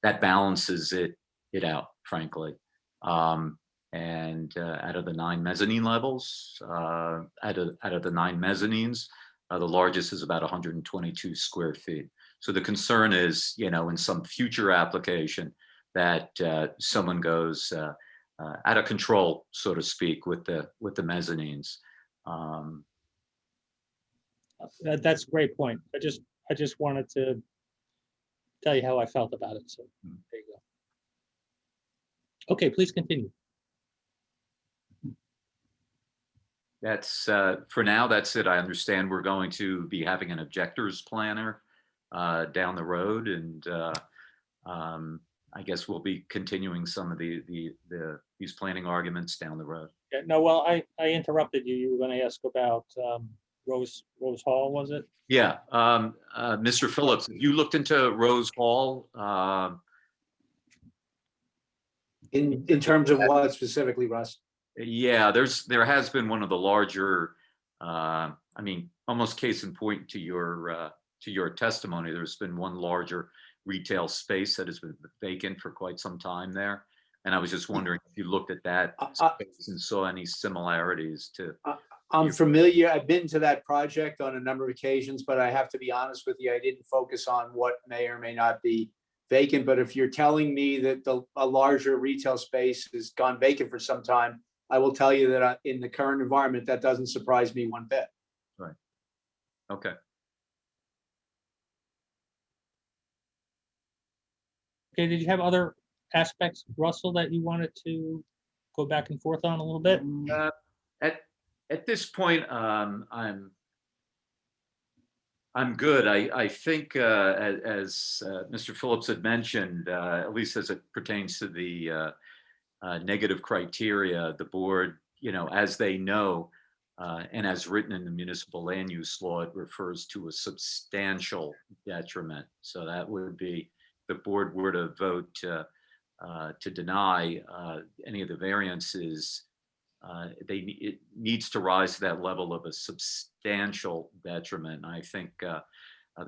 that balances it out, frankly. And out of the 9 mezzanine levels, out of the 9 mezzanines, the largest is about 122 square feet. So the concern is, in some future application that someone goes out of control, so to speak, with the mezzanines. That's a great point. I just wanted to tell you how I felt about it. So there you go. Okay, please continue. That's for now, that's it. I understand we're going to be having an objectors planner down the road, and I guess we'll be continuing some of these planning arguments down the road. Yeah, no, well, I interrupted you. You were going to ask about Rose Hall, was it? Yeah, Mr. Phillips, you looked into Rose Hall. In terms of what specifically, Russ? Yeah, there has been one of the larger, almost case in point to your testimony. There's been one larger retail space that has been vacant for quite some time there. And I was just wondering if you looked at that space and saw any similarities to. I'm familiar. I've been to that project on a number of occasions, but I have to be honest with you, I didn't focus on what may or may not be vacant. But if you're telling me that a larger retail space has gone vacant for some time, I will tell you that in the current environment, that doesn't surprise me one bit. Right. Okay. Okay, did you have other aspects, Russell, that you wanted to go back and forth on a little bit? At this point, I'm good. I think as Mr. Phillips had mentioned, at least as it pertains to the negative criteria, the board, as they know, and as written in the municipal land use law, it refers to a substantial detriment. So that would be, the board were to vote to deny any of the variances, it needs to rise to that level of a substantial detriment. And I think the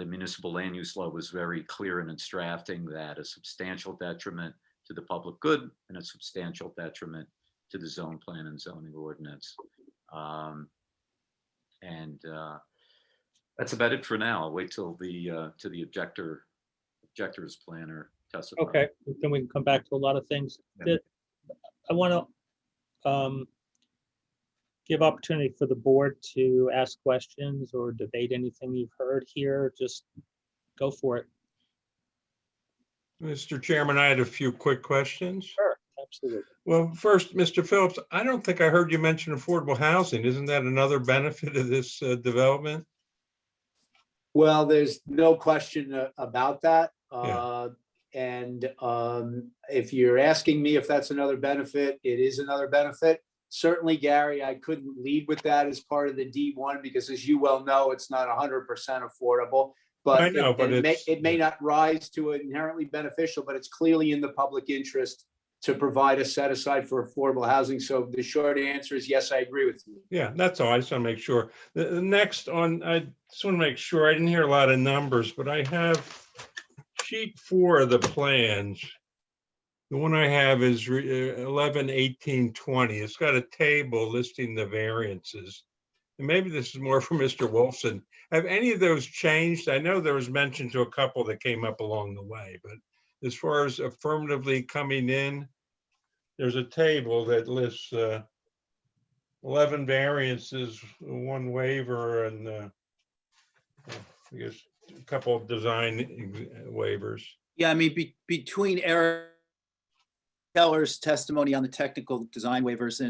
municipal land use law was very clear in its drafting that a substantial detriment to the public good and a substantial detriment to the zone plan and zoning ordinance. That's about it for now. I'll wait till the objector's planner testifies. Okay, then we can come back to a lot of things. Yeah. I want to give opportunity for the board to ask questions or debate anything you've heard here. Just go for it. Mr. Chairman, I had a few quick questions. Sure, absolutely. Well, first, Mr. Phillips, I don't think I heard you mention affordable housing. Isn't that another benefit of this development? Well, there's no question about that. Yeah. And if you're asking me if that's another benefit, it is another benefit. Certainly, Gary, I couldn't lead with that as part of the D1 because, as you well know, it's not 100% affordable. But I know, it may not rise to inherently beneficial, but it's clearly in the public interest to provide a set aside for affordable housing. So the short answer is yes, I agree with you. Yeah, that's all. I just want to make sure. The next on, I just want to make sure, I didn't hear a lot of numbers, but I have sheet 4 of the plans. The one I have is 11/18/20. It's got a table listing the variances. And maybe this is more for Mr. Wolfson. Have any of those changed? I know there was mention to a couple that came up along the way, but as far as affirmatively coming in, there's a table that lists 11 variances, 1 waiver, and I guess a couple of design waivers. Yeah, I mean, between Eric Keller's testimony on the technical design waivers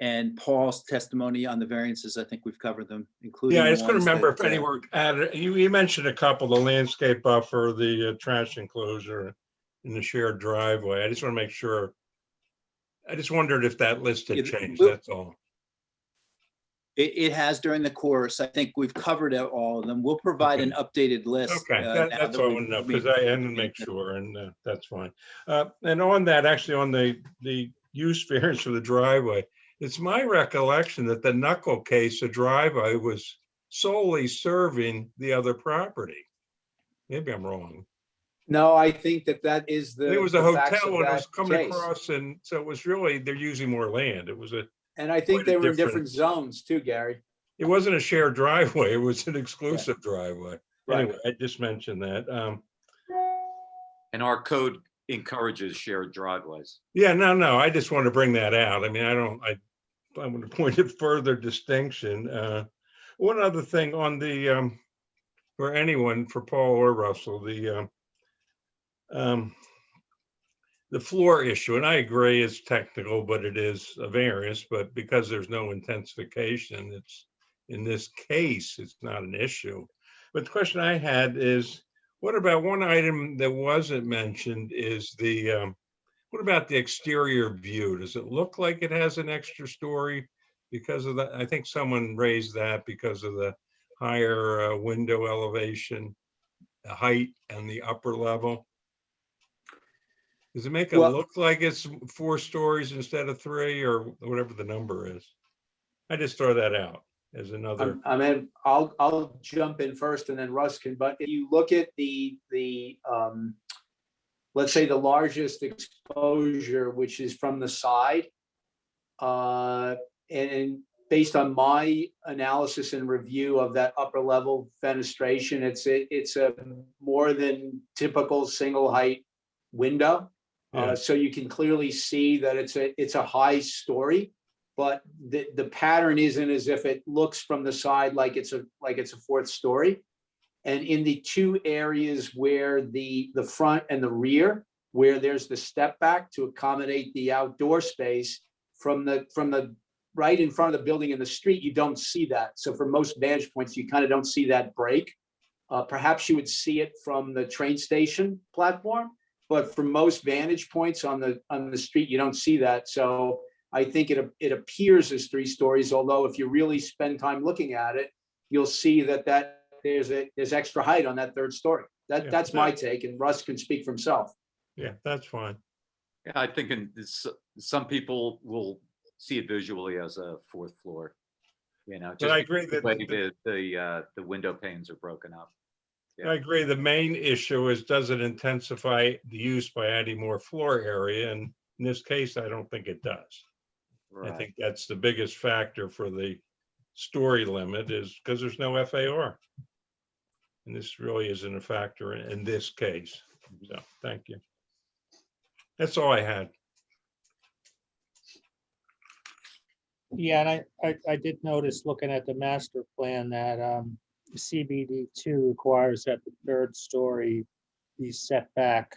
and Paul's testimony on the variances, I think we've covered them, including. Yeah, I the just couldn't ones remember that, if any were added. You mentioned a couple, the landscape buffer, the trash enclosure, and the shared driveway. I just want to make sure. I just wondered if that list had changed, that's all. It has during the course. I think we've covered all of them. We'll provide an updated list. Okay, that's all I want to know, because I had to make sure, and that's fine. And on that, actually, on the use variance for the driveway. It's my recollection that the knuckle case, the driveway was solely serving the other property. Maybe I'm wrong. No, I think that is I think the. it was a the facts hotel of when it that was coming case. across, and so it was really, they're using more land. It was And I think quite a they were in different difference. zones too, Gary. it wasn't a shared driveway, it was an exclusive driveway. Right. Anyway, I just mentioned that. And our code encourages shared driveways. Yeah, no, I just want to bring that out. I mean, I want to point of further distinction. One other thing on the, for anyone, for Paul or Russell, the floor issue, and I agree it's technical, but it is a variance, but because there's no intensification, it's, in this case, it's not an issue. But the question I had is, what about one item that wasn't mentioned is what about the exterior view? Does it look like it has an extra story because of that? I think someone raised that because of the higher window elevation, the height and the upper level. Does it make it Well- look like it's 4 stories instead of 3 or whatever the number is? I just throw that out as another. I mean, I'll jump in first and then Russ can, but if you look at the let's say the largest exposure, which is from the side, and based on my analysis and review of that upper level fenestration, it's a more than typical single height window. Yeah. So you can clearly see that it's a high story, but the pattern isn't as if it looks from the side like it's a 4th story. And in the 2 areas where the front and the rear, where there's the step back to accommodate the outdoor space from the right in front of the building in the street, you don't see that. So for most vantage points, you kind of don't see that break. Perhaps you would see it from the train station platform, but for most vantage points on the street, you don't see that. So I think it appears as 3 stories, although if you really spend time looking at it, you'll see that there's extra height on that 3rd story. That's my take, and Russ can speak for himself. Yeah, that's fine. Yeah, I think some people will see it visually as a 4th floor. You know, But just I agree the that way the window panes are broken up. Yeah. I agree. The main issue is, does it intensify the use by adding more floor area? And in this case, I don't think it does. I Right. think that's the biggest factor for the story limit, is because there's no FAR. And this really isn't a factor in this case. So, thank you. That's all I had. Yeah, and I did notice, looking at the master plan, that CBD 2 requires that the 3rd story be set back,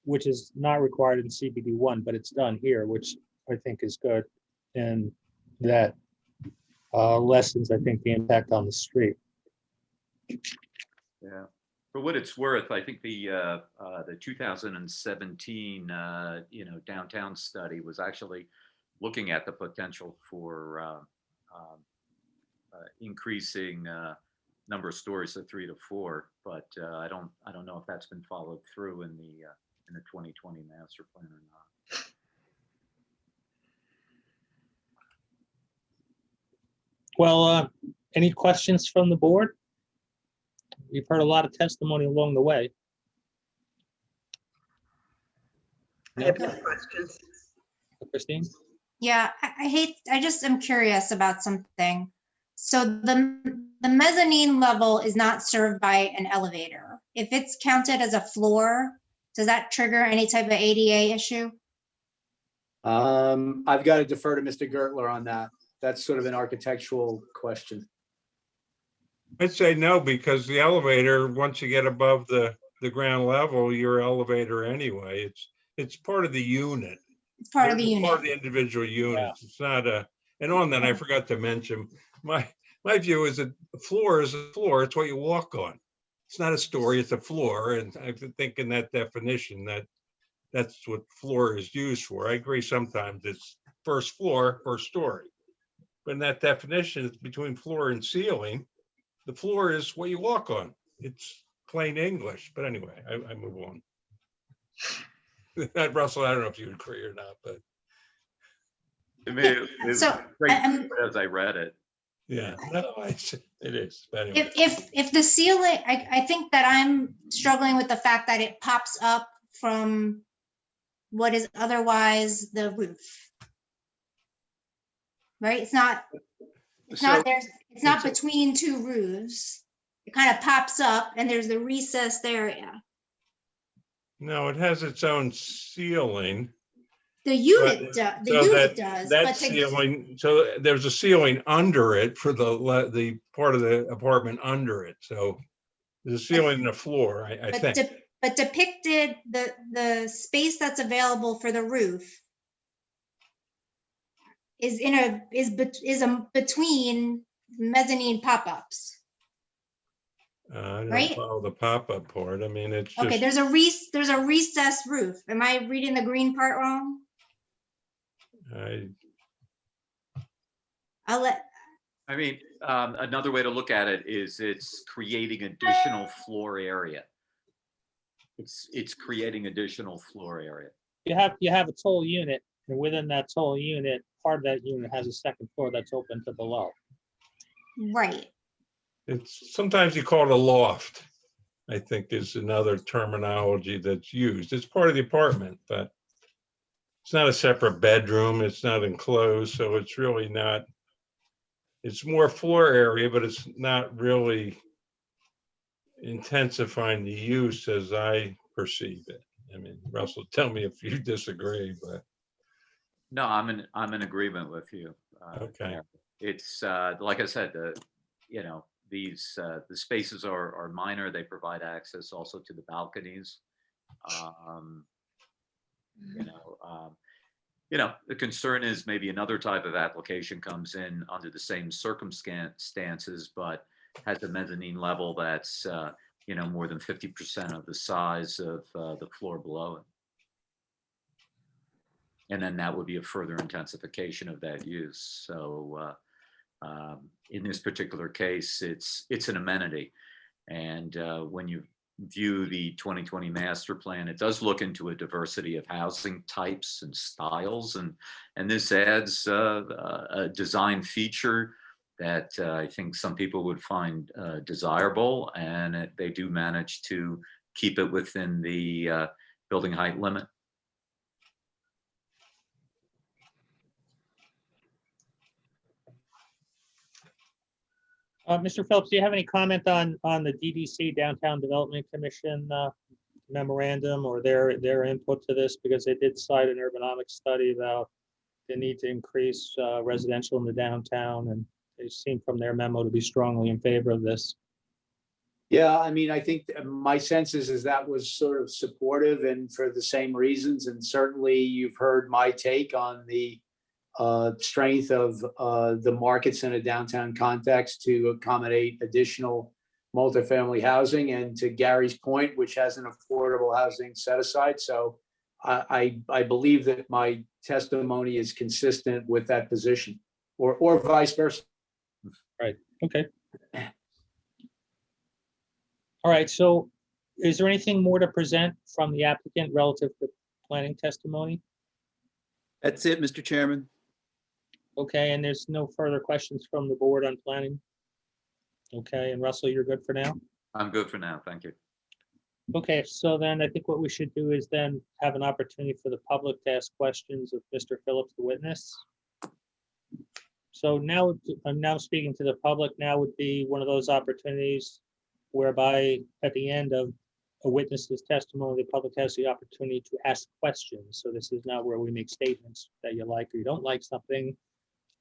which is not required in CBD 1, but it's done here, which I think is good. And that lessens, I think, the impact on the street. Yeah. For what it's worth, I think the 2017 downtown study was actually looking at the potential for increasing number of stories to 3 to 4, but I don't know if that's been followed through in the 2020 master plan or not. Well, any questions from the board? We've heard a lot of testimony along the way. I have no questions. Christine? Yeah, I just am curious about something. So the mezzanine level is not served by an elevator. If it's counted as a floor, does that trigger any type of ADA issue? I've got to defer to Mr. Gertler on that. That's sort of an architectural question. I'd say no, because the elevator, once you get above the ground level, your elevator anyway, it's part of the unit. It's part of the Part of unit. the individual units. It's not and on that, I forgot to mention, my view is that the floor is a floor. It's what you walk on. It's not a story, it's a floor. And I think in that definition, that's what floor is used for. I agree, sometimes it's first floor, first story. But in that definition, it's between floor and ceiling. The floor is what you walk on. It's plain English. But anyway, I move on. Russell, I don't know if you agree or not, but To me, it was So, great I'm- as I read it. yeah, no, it is. But anyway. if the ceiling, I think that I'm struggling with the fact that it pops up from what is otherwise the roof. Right? It's not So- it's not between two roofs. It kind of pops up and there's the recessed area. No, it has its own ceiling. The unit, But- does. The so unit does, That but ceiling, so there's a ceiling under it for the part of the apartment under it. So there's a ceiling in the floor, I but, think. but depicted the space that's available for the roof is between mezzanine pop-ups. I don't right? follow the pop-up part. I mean, it's Okay, just, there's a recessed roof. Am I reading the green part wrong? I'll let, I mean, another way to look at it is it's creating additional floor area. It's creating additional floor area. You have a toll unit, and within that toll unit, part of that unit has a second floor that's open to below. right. it's, sometimes you call it a loft, I think is another terminology that's used. It's part of the apartment, but it's not a separate bedroom. It's not enclosed, so it's really not, it's more floor area, but it's not really intensifying the use as I perceive it. I mean, Russell, tell me if you disagree, but No, I'm in agreement with you. Okay. there. It's like I said, these the spaces are minor. They provide access also to the balconies. The concern is maybe another type of application comes in under the same circumstances, but has a mezzanine level that's more than 50% of the size of the floor below it. And then that would be a further intensification of that use. So in this particular case, it's an amenity. And when you view the 2020 master plan, it does look into a diversity of housing types and styles. And this adds a design feature that I think some people would find desirable. And they do manage to keep it within the building height limit. Mr. Phelps, do you have any comment on the DDC Downtown Development Commission memorandum or their input to this? Because they did cite an urbanomics study about the need to increase residential in the downtown, and they seem from their memo to be strongly in favor of this. Yeah, I mean, I think my sense is that was sort of supportive and for the same reasons. And certainly you've heard my take on the strength of the markets in a downtown context to accommodate additional multifamily housing, and to Gary's point, which has an affordable housing set aside. So I believe that my testimony is consistent with that position, or vice versa. Right, okay. All right, so is there anything more to present from the applicant relative to planning testimony? That's it, Mr. Chairman. Okay, and there's no further questions from the board on planning? Okay, and Russell, you're good for now? I'm good for now. Thank you. Okay, so then I think what we should do is then have an opportunity for the public to ask questions of Mr. Phillips, the witness. So now, I'm now speaking to the public. Now would be one of those opportunities whereby at the end of a witness's testimony, the public has the opportunity to ask questions. So this is not where we make statements that you like or you don't like something,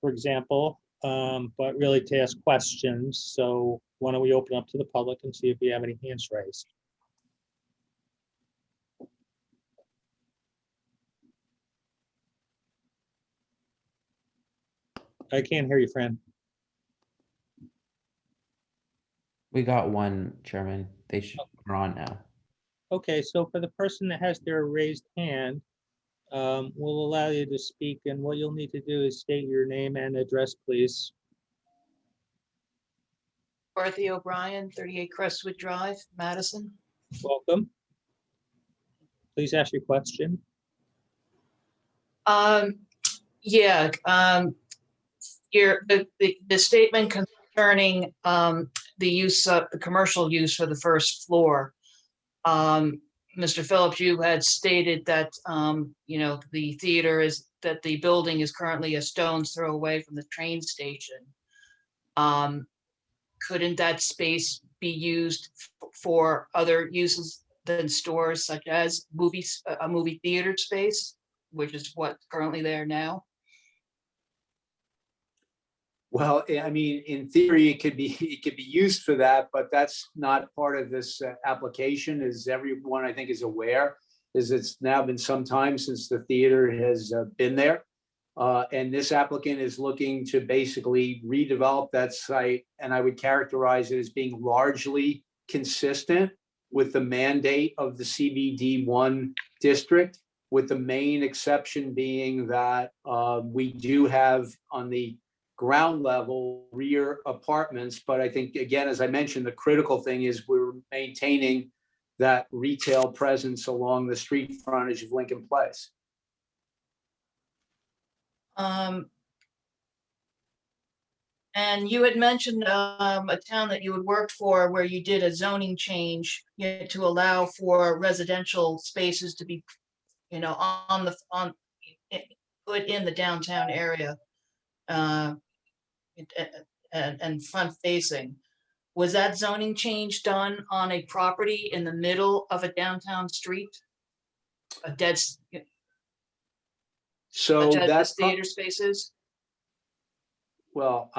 for example, but really to ask questions. So why don't we open up to the public and see if we have any hands raised? I can't hear you, Fran. We got one, Chairman. We're on now. Okay, so for the person that has their raised hand, we'll allow you to speak, and what you'll need to do is state your name and address, please. Dorothy O'Brien, 38 Crestwood Drive, Madison. Welcome. Please ask your question. Yeah, the statement concerning the use of the commercial use for the first floor. Mr. Phillips, you had stated that, you know, that the building is currently a stone's throw away from the train station. Couldn't that space be used for other uses than stores, such as a movie theater space, which is what's currently there now? Well, I mean, in theory, it could be used for that, but that's not part of this application, as everyone I think is aware, is it's now been some time since the theater has been there. And this applicant is looking to basically redevelop that site, and I would characterize it as being largely consistent with the mandate of the CBD1 district, with the main exception being that we do have on the ground level rear apartments. But I think, again, as I mentioned, the critical thing is we're maintaining that retail presence along the street frontage of Lincoln Place. And you had mentioned a town that you had worked for where you did a zoning change, you know, to allow for residential spaces to be, you know, put in the downtown area and front facing. Was that zoning change done on a property in the middle of a downtown street? A dead, So such as that's theater spaces? well,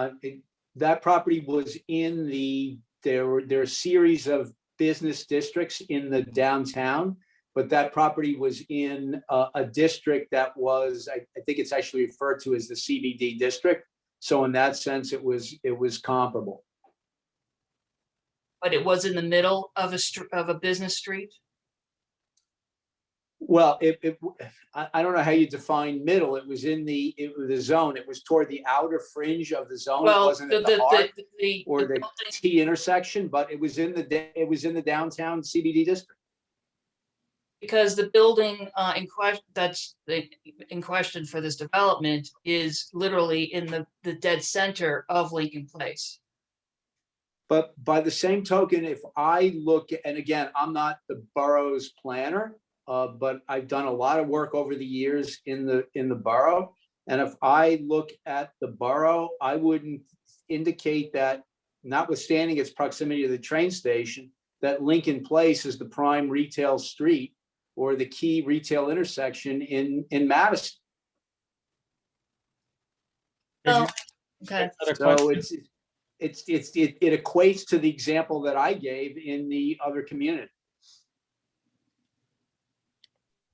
that property was in there are a series of business districts in the downtown, but that property was in a district that was, I think it's actually referred to as the CBD district. So in that sense, it was comparable. But it was in the middle of a business street? Well, I don't know how you define middle. It was in the zone. It was toward the outer fringe of the zone. It Well, wasn't at the heart or the building- T intersection, but it was in the downtown CBD district. Because the building in question for this development is literally in the dead center of Lincoln Place. But by the same token, if I look, and again, I'm not the borough's planner, but I've done a lot of work over the years in the borough. And if I look at the borough, I wouldn't indicate that, notwithstanding its proximity to the train station, that Lincoln Place is the prime retail street or the key retail intersection in Madison. Oh, okay. So it equates to the example that I gave in the other community.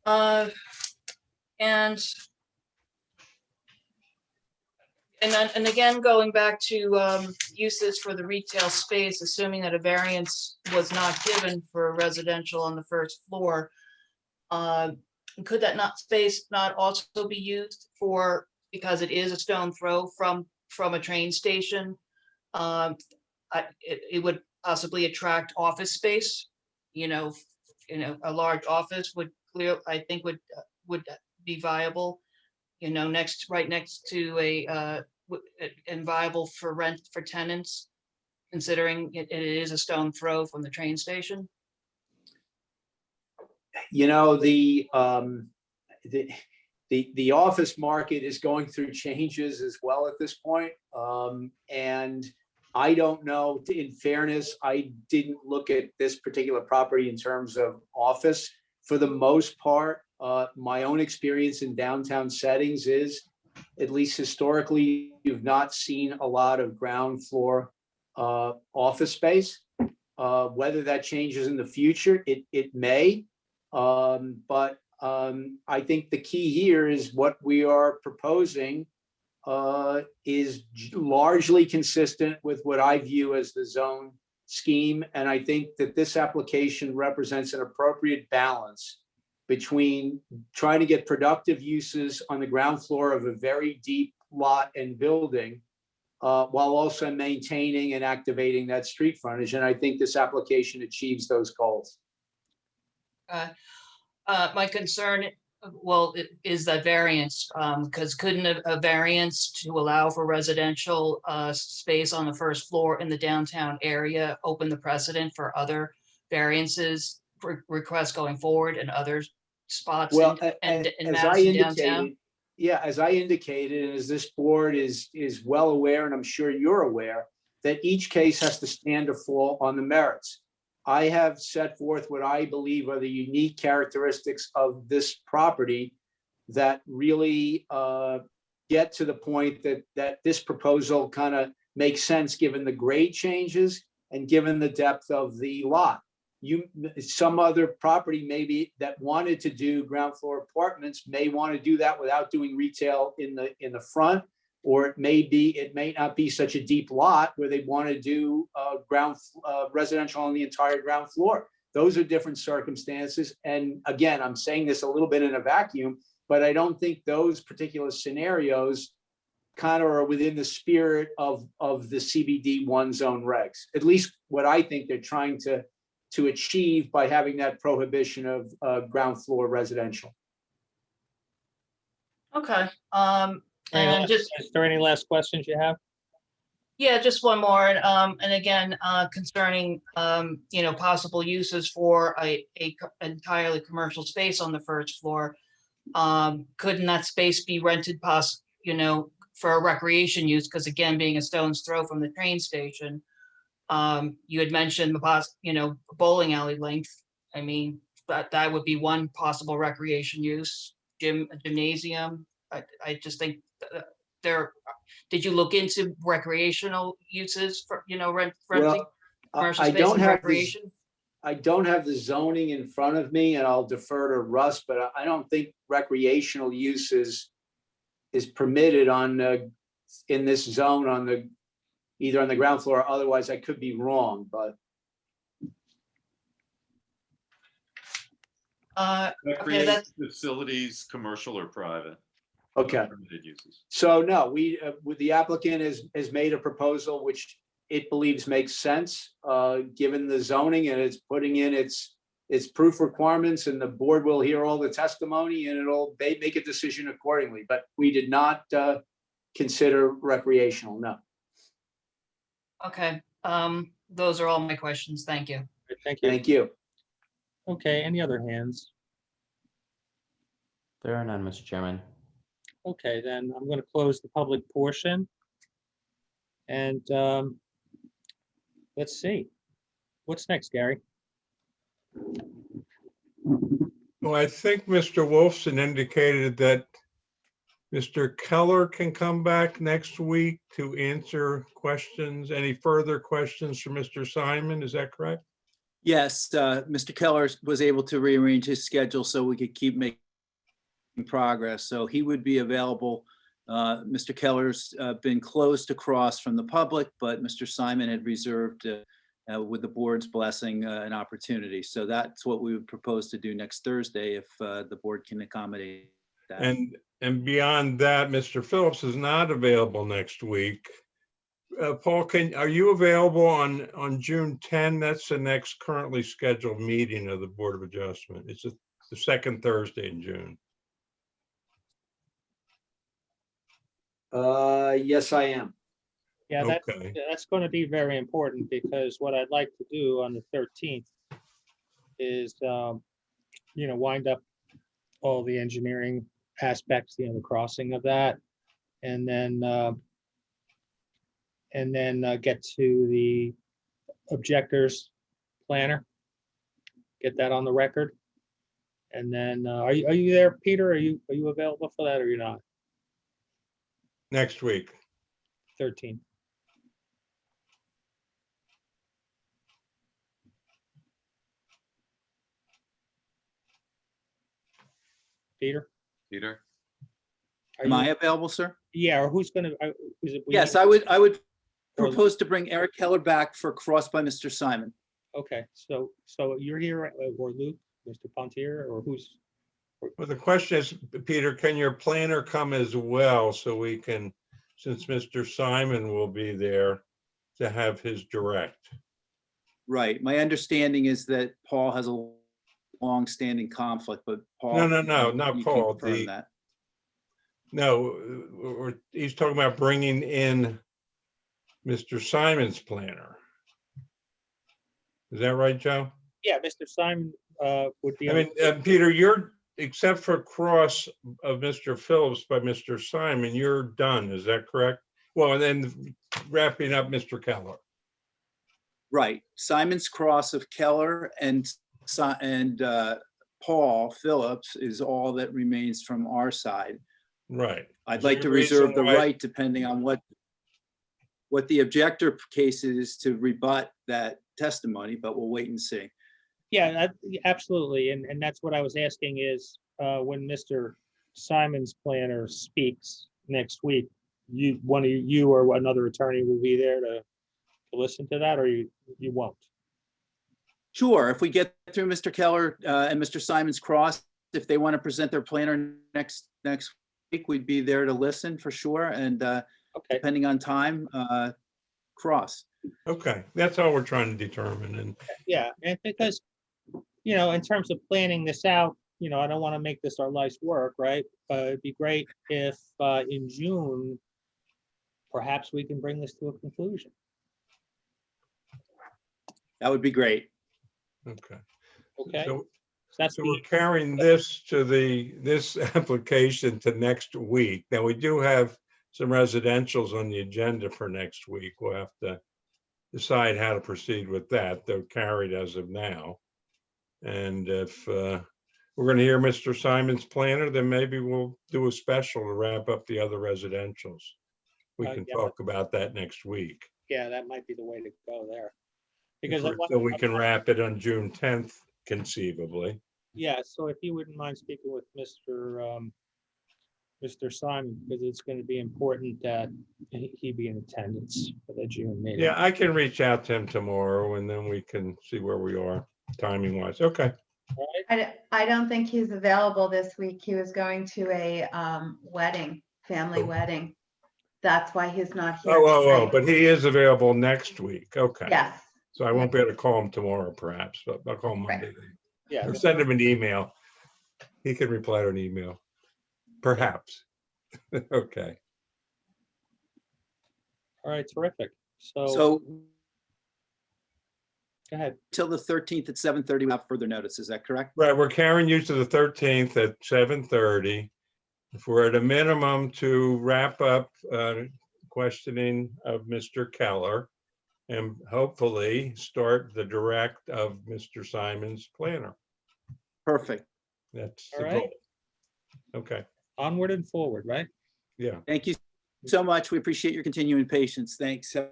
And again, going back to uses for the retail space, assuming that a variance was not given for residential on the first floor, could that space not also be used for, because it is a stone throw from a train station? It would possibly attract office space, you know, a large office would I think would be viable, you know, right next to and viable for rent for tenants, considering it is a stone throw from the train station. You know, the office market is going through changes as well at this point. And I don't know, in fairness, I didn't look at this particular property in terms of office. For the most part, my own experience in downtown settings is, at least historically, you've not seen a lot of ground floor office space. Whether that changes in the future, it may. But I think the key here is what we are proposing is largely consistent with what I view as the zone scheme. And I think that this application represents an appropriate balance between trying to get productive uses on the ground floor of a very deep lot and building, while also maintaining and activating that street frontage. And I think this application achieves those goals. My concern, well, is that variance, because couldn't a variance to allow for residential space on the first floor in the downtown area open the precedent for other variances requests going forward and other spots Well, in as I Madison downtown? indicated, yeah, as I indicated, and as this board is well aware, and I'm sure you're aware, that each case has to stand or fall on the merits. I have set forth what I believe are the unique characteristics of this property that really get to the point that this proposal kind of makes sense, given the grade changes and given the depth of the lot. Some other property maybe that wanted to do ground floor apartments may want to do that without doing retail in the front, or it may not be such a deep lot where they want to do residential on the entire ground floor. Those are different circumstances. And again, I'm saying this a little bit in a vacuum, but I don't think those particular scenarios kind of are within the spirit of the CBD 1 zone regs, at least what I think they're trying to achieve by having that prohibition of ground floor residential. Okay, Is there any last questions you have? yeah, just one more, and again, concerning, possible uses for a entirely commercial space on the first floor. Couldn't that space be rented for a recreation use? Because again, being a stone's throw from the train station, you had mentioned the bowling alley length. I mean, that would be one possible recreation use, gymnasium. I just think did you look into recreational uses for, renting commercial I space don't and have recreation? I don't have the zoning in front of me, and I'll defer to Russ, but I don't think recreational use is permitted in this zone either on the ground floor or otherwise. I could be wrong, but. Okay, Recreation facilities, commercial or private? Okay. Permitted uses. So no, the applicant has made a proposal which it believes makes sense, given the zoning, and it's putting in its proof requirements, and the board will hear all the testimony and it'll make a decision accordingly. But we did not consider recreational, no. Okay, those are all my questions. Thank you. Thank you. Thank you. Okay, any other hands? There are none, Mr. Chairman. Okay, then I'm going to close the public portion. And let's see. What's next, Gary? Well, I think Mr. Wolfson indicated that Mr. Keller can come back next week to answer questions. Any further questions from Mr. Simon? Is that correct? Yes, Mr. Keller was able to rearrange his schedule so we could keep making progress. So he would be available. Mr. Keller's been closed to cross from the public, but Mr. Simon had reserved, with the board's blessing, an opportunity. So that's what we would propose to do next Thursday if the board can accommodate that. And beyond that, Mr. Phillips is not available next week. Paul, are you available on June 10? That's the next currently scheduled meeting of the Board of Adjustment. It's the second Thursday in June. Yes, I am. Yeah, Okay. that's going to be very important, because what I'd like to do on the 13th is, wind up all the engineering aspects, the crossing of that, and then get to the objectors planner, get that on the record. And then, are you there, Peter? Are you available for that, or you're not? Next week. 13th. Peter? Peter? Am I available, sir? Yeah, or who's gonna? Yes, I would propose to bring Eric Keller back for cross by Mr. Simon. Okay, so you're here, or Luke, Mr. Pontier, or who's? Well, the question is, Peter, can your planner come as well, so we can, since Mr. Simon will be there, to have his direct? Right. My understanding is that Paul has a long-standing conflict, but Paul. No, not you Paul, confirm the- that. No, he's talking about bringing in Mr. Simon's planner. Is that right, Joe? Yeah, Mr. Simon would be. I mean, Peter, you're, except for cross of Mr. Phillips by Mr. Simon, you're done. Is that correct? Well, and then wrapping up Mr. Keller. Right. Simon's Cross of Keller and Paul Phillips is all that remains from our side. Right. I'd Is there like a to reserve reason the why- right, depending on what the objector case is, to rebut that testimony, but we'll wait and see. Yeah, absolutely. And that's what I was asking is, when Mr. Simon's planner speaks next week, one of you or another attorney will be there to listen to that, or you won't? Sure, if we get through Mr. Keller and Mr. Simon's Cross, if they want to present their planner next week, we'd be there to listen for sure. And Okay, depending on time, Cross. Okay, that's all we're trying to determine. And yeah, and because, in terms of planning this out, I don't want to make this our life's work, right? It'd be great if in June, perhaps we can bring this to a conclusion. That would be great. okay. Okay, So that's So we're carrying this this application to next week. Now, we do have some residentials on the agenda for next week. We'll have to decide how to proceed with that. They're carried as of now. And if we're going to hear Mr. Simon's planner, then maybe we'll do a special to wrap up the other residentials. We can Yeah. talk about that next week. Yeah, that might be the way to go there. If Because I we're- want- So we can wrap it on June 10th conceivably. Yeah, so if you wouldn't mind speaking with Mr. Simon, because it's going to be important that he be in attendance for the June meeting. Yeah, I can reach out to him tomorrow and then we can see where we are timing wise. Okay. All right, I don't think he's available this week. He was going to a wedding, family Oh. wedding. That's why he's not here. Oh, tonight. but he is available next week. Okay. Yes, So I won't be able to call him tomorrow perhaps, but I'll call him Right. Monday. yeah, Or send him an email. He can reply to an email. Perhaps. Okay. all right, terrific. So, So go ahead. till the 13th at 7:30 without further notice, is that correct? Right, we're carrying you to the 13th at 7:30. If we're at a minimum to wrap up questioning of Mr. Keller and hopefully start the direct of Mr. Simon's planner. Perfect. That's All the right. goal. Okay, Onward and forward, right? yeah. Thank you so much. We appreciate your continuing patience. Thanks. Have a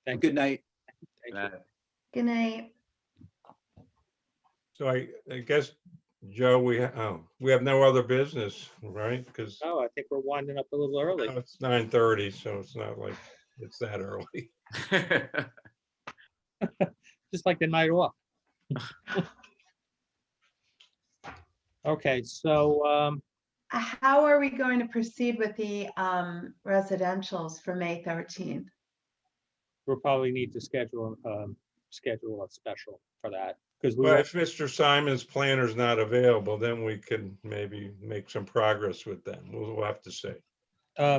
Thank good night. Thank you. good night. So I guess, Joe, we have no other business, right? Because Oh, I think we're winding up a little early. it's 9:30, so it's not like it's that early. Just like the night off. Okay, so, How are we going to proceed with the residentials for May 13th? we'll probably need to schedule a special for that, because we, Well, won't- if Mr. Simon's planner's not available, then we can maybe make some progress with them. We'll have to see.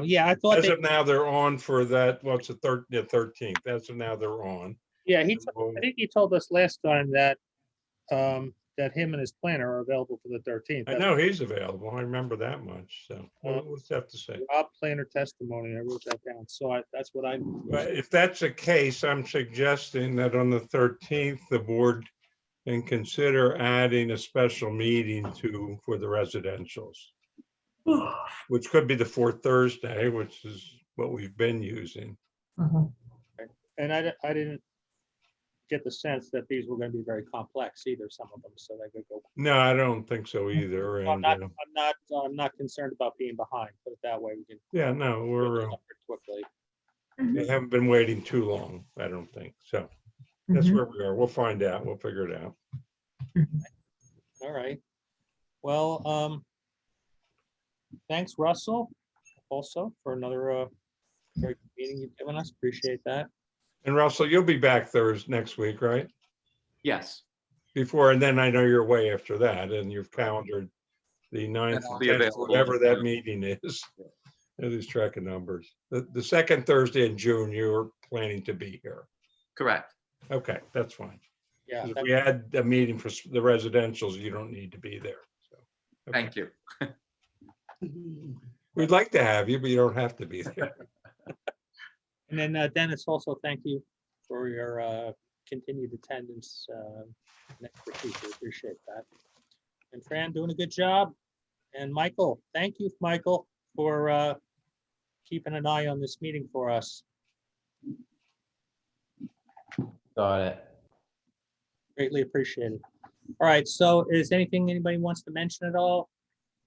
yeah, I thought, As they- of now, they're on for that, what's the 13th? As of now, they're on. yeah, We'll- I think he told us last time that, that him and his planner are available for the 13th. I know he's available. I remember that much, so we'll just have to see. Rob planner testimony, I wrote that down, so that's what I. But if that's the case, I'm suggesting that on the 13th, the board can consider adding a special meeting for the residentials, which could be the fourth Thursday, which is what we've been using. And I didn't get the sense that these were going to be very complex either, some of them, so they could go. No, I don't think so either. I'm And I'm not concerned about being behind, put it that way. We can. yeah, no, we're, Quickly. we haven't been waiting too long, I don't think. So that's where we are. We'll find out. We'll figure it out. All right. Well, thanks, Russell, also for another great meeting you've given us. Appreciate that. And Russell, you'll be back Thursday next week, right? Yes. before, and then I know you're away after that, and you've calendared the 9th, I'll and be 10th, available. whatever that meeting is. I lose track of numbers. The second Thursday in June, you're planning to be here. Correct. Okay, that's fine. Yeah. 'Cause if we had a meeting for the residentials, you don't need to be there. So, okay. Thank you. We'd like to have you, but you don't have to be there. And then Dennis, also thank you for your continued attendance next week. We appreciate that. And Fran doing a good job. And Michael, thank you, Michael, for keeping an eye on this meeting for us. Got it. Greatly appreciated. All right, so is anything anybody wants to mention at all?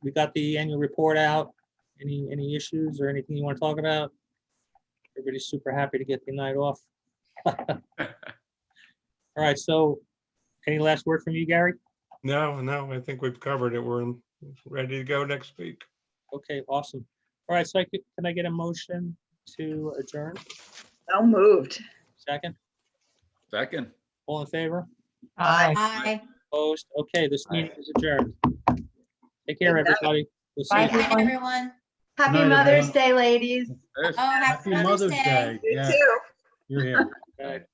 We got the annual report out. Any issues or anything you want to talk about? Everybody's super happy to get the night off. All right, so any last word from you, Gary? No, I think we've covered it. We're ready to go next week. Okay, awesome. All right, so can I get a motion to adjourn? So moved. Second, Second. all in favor? Aye. Aye. Opposed? Okay, this meeting is adjourned. Take care, Good night. everybody. We'll see Bye, you. Good night, everyone. Happy Night, Mother's everyone. Day, ladies. Oh, happy Happy Mother's Day. Yeah, You too. you're here. Okay.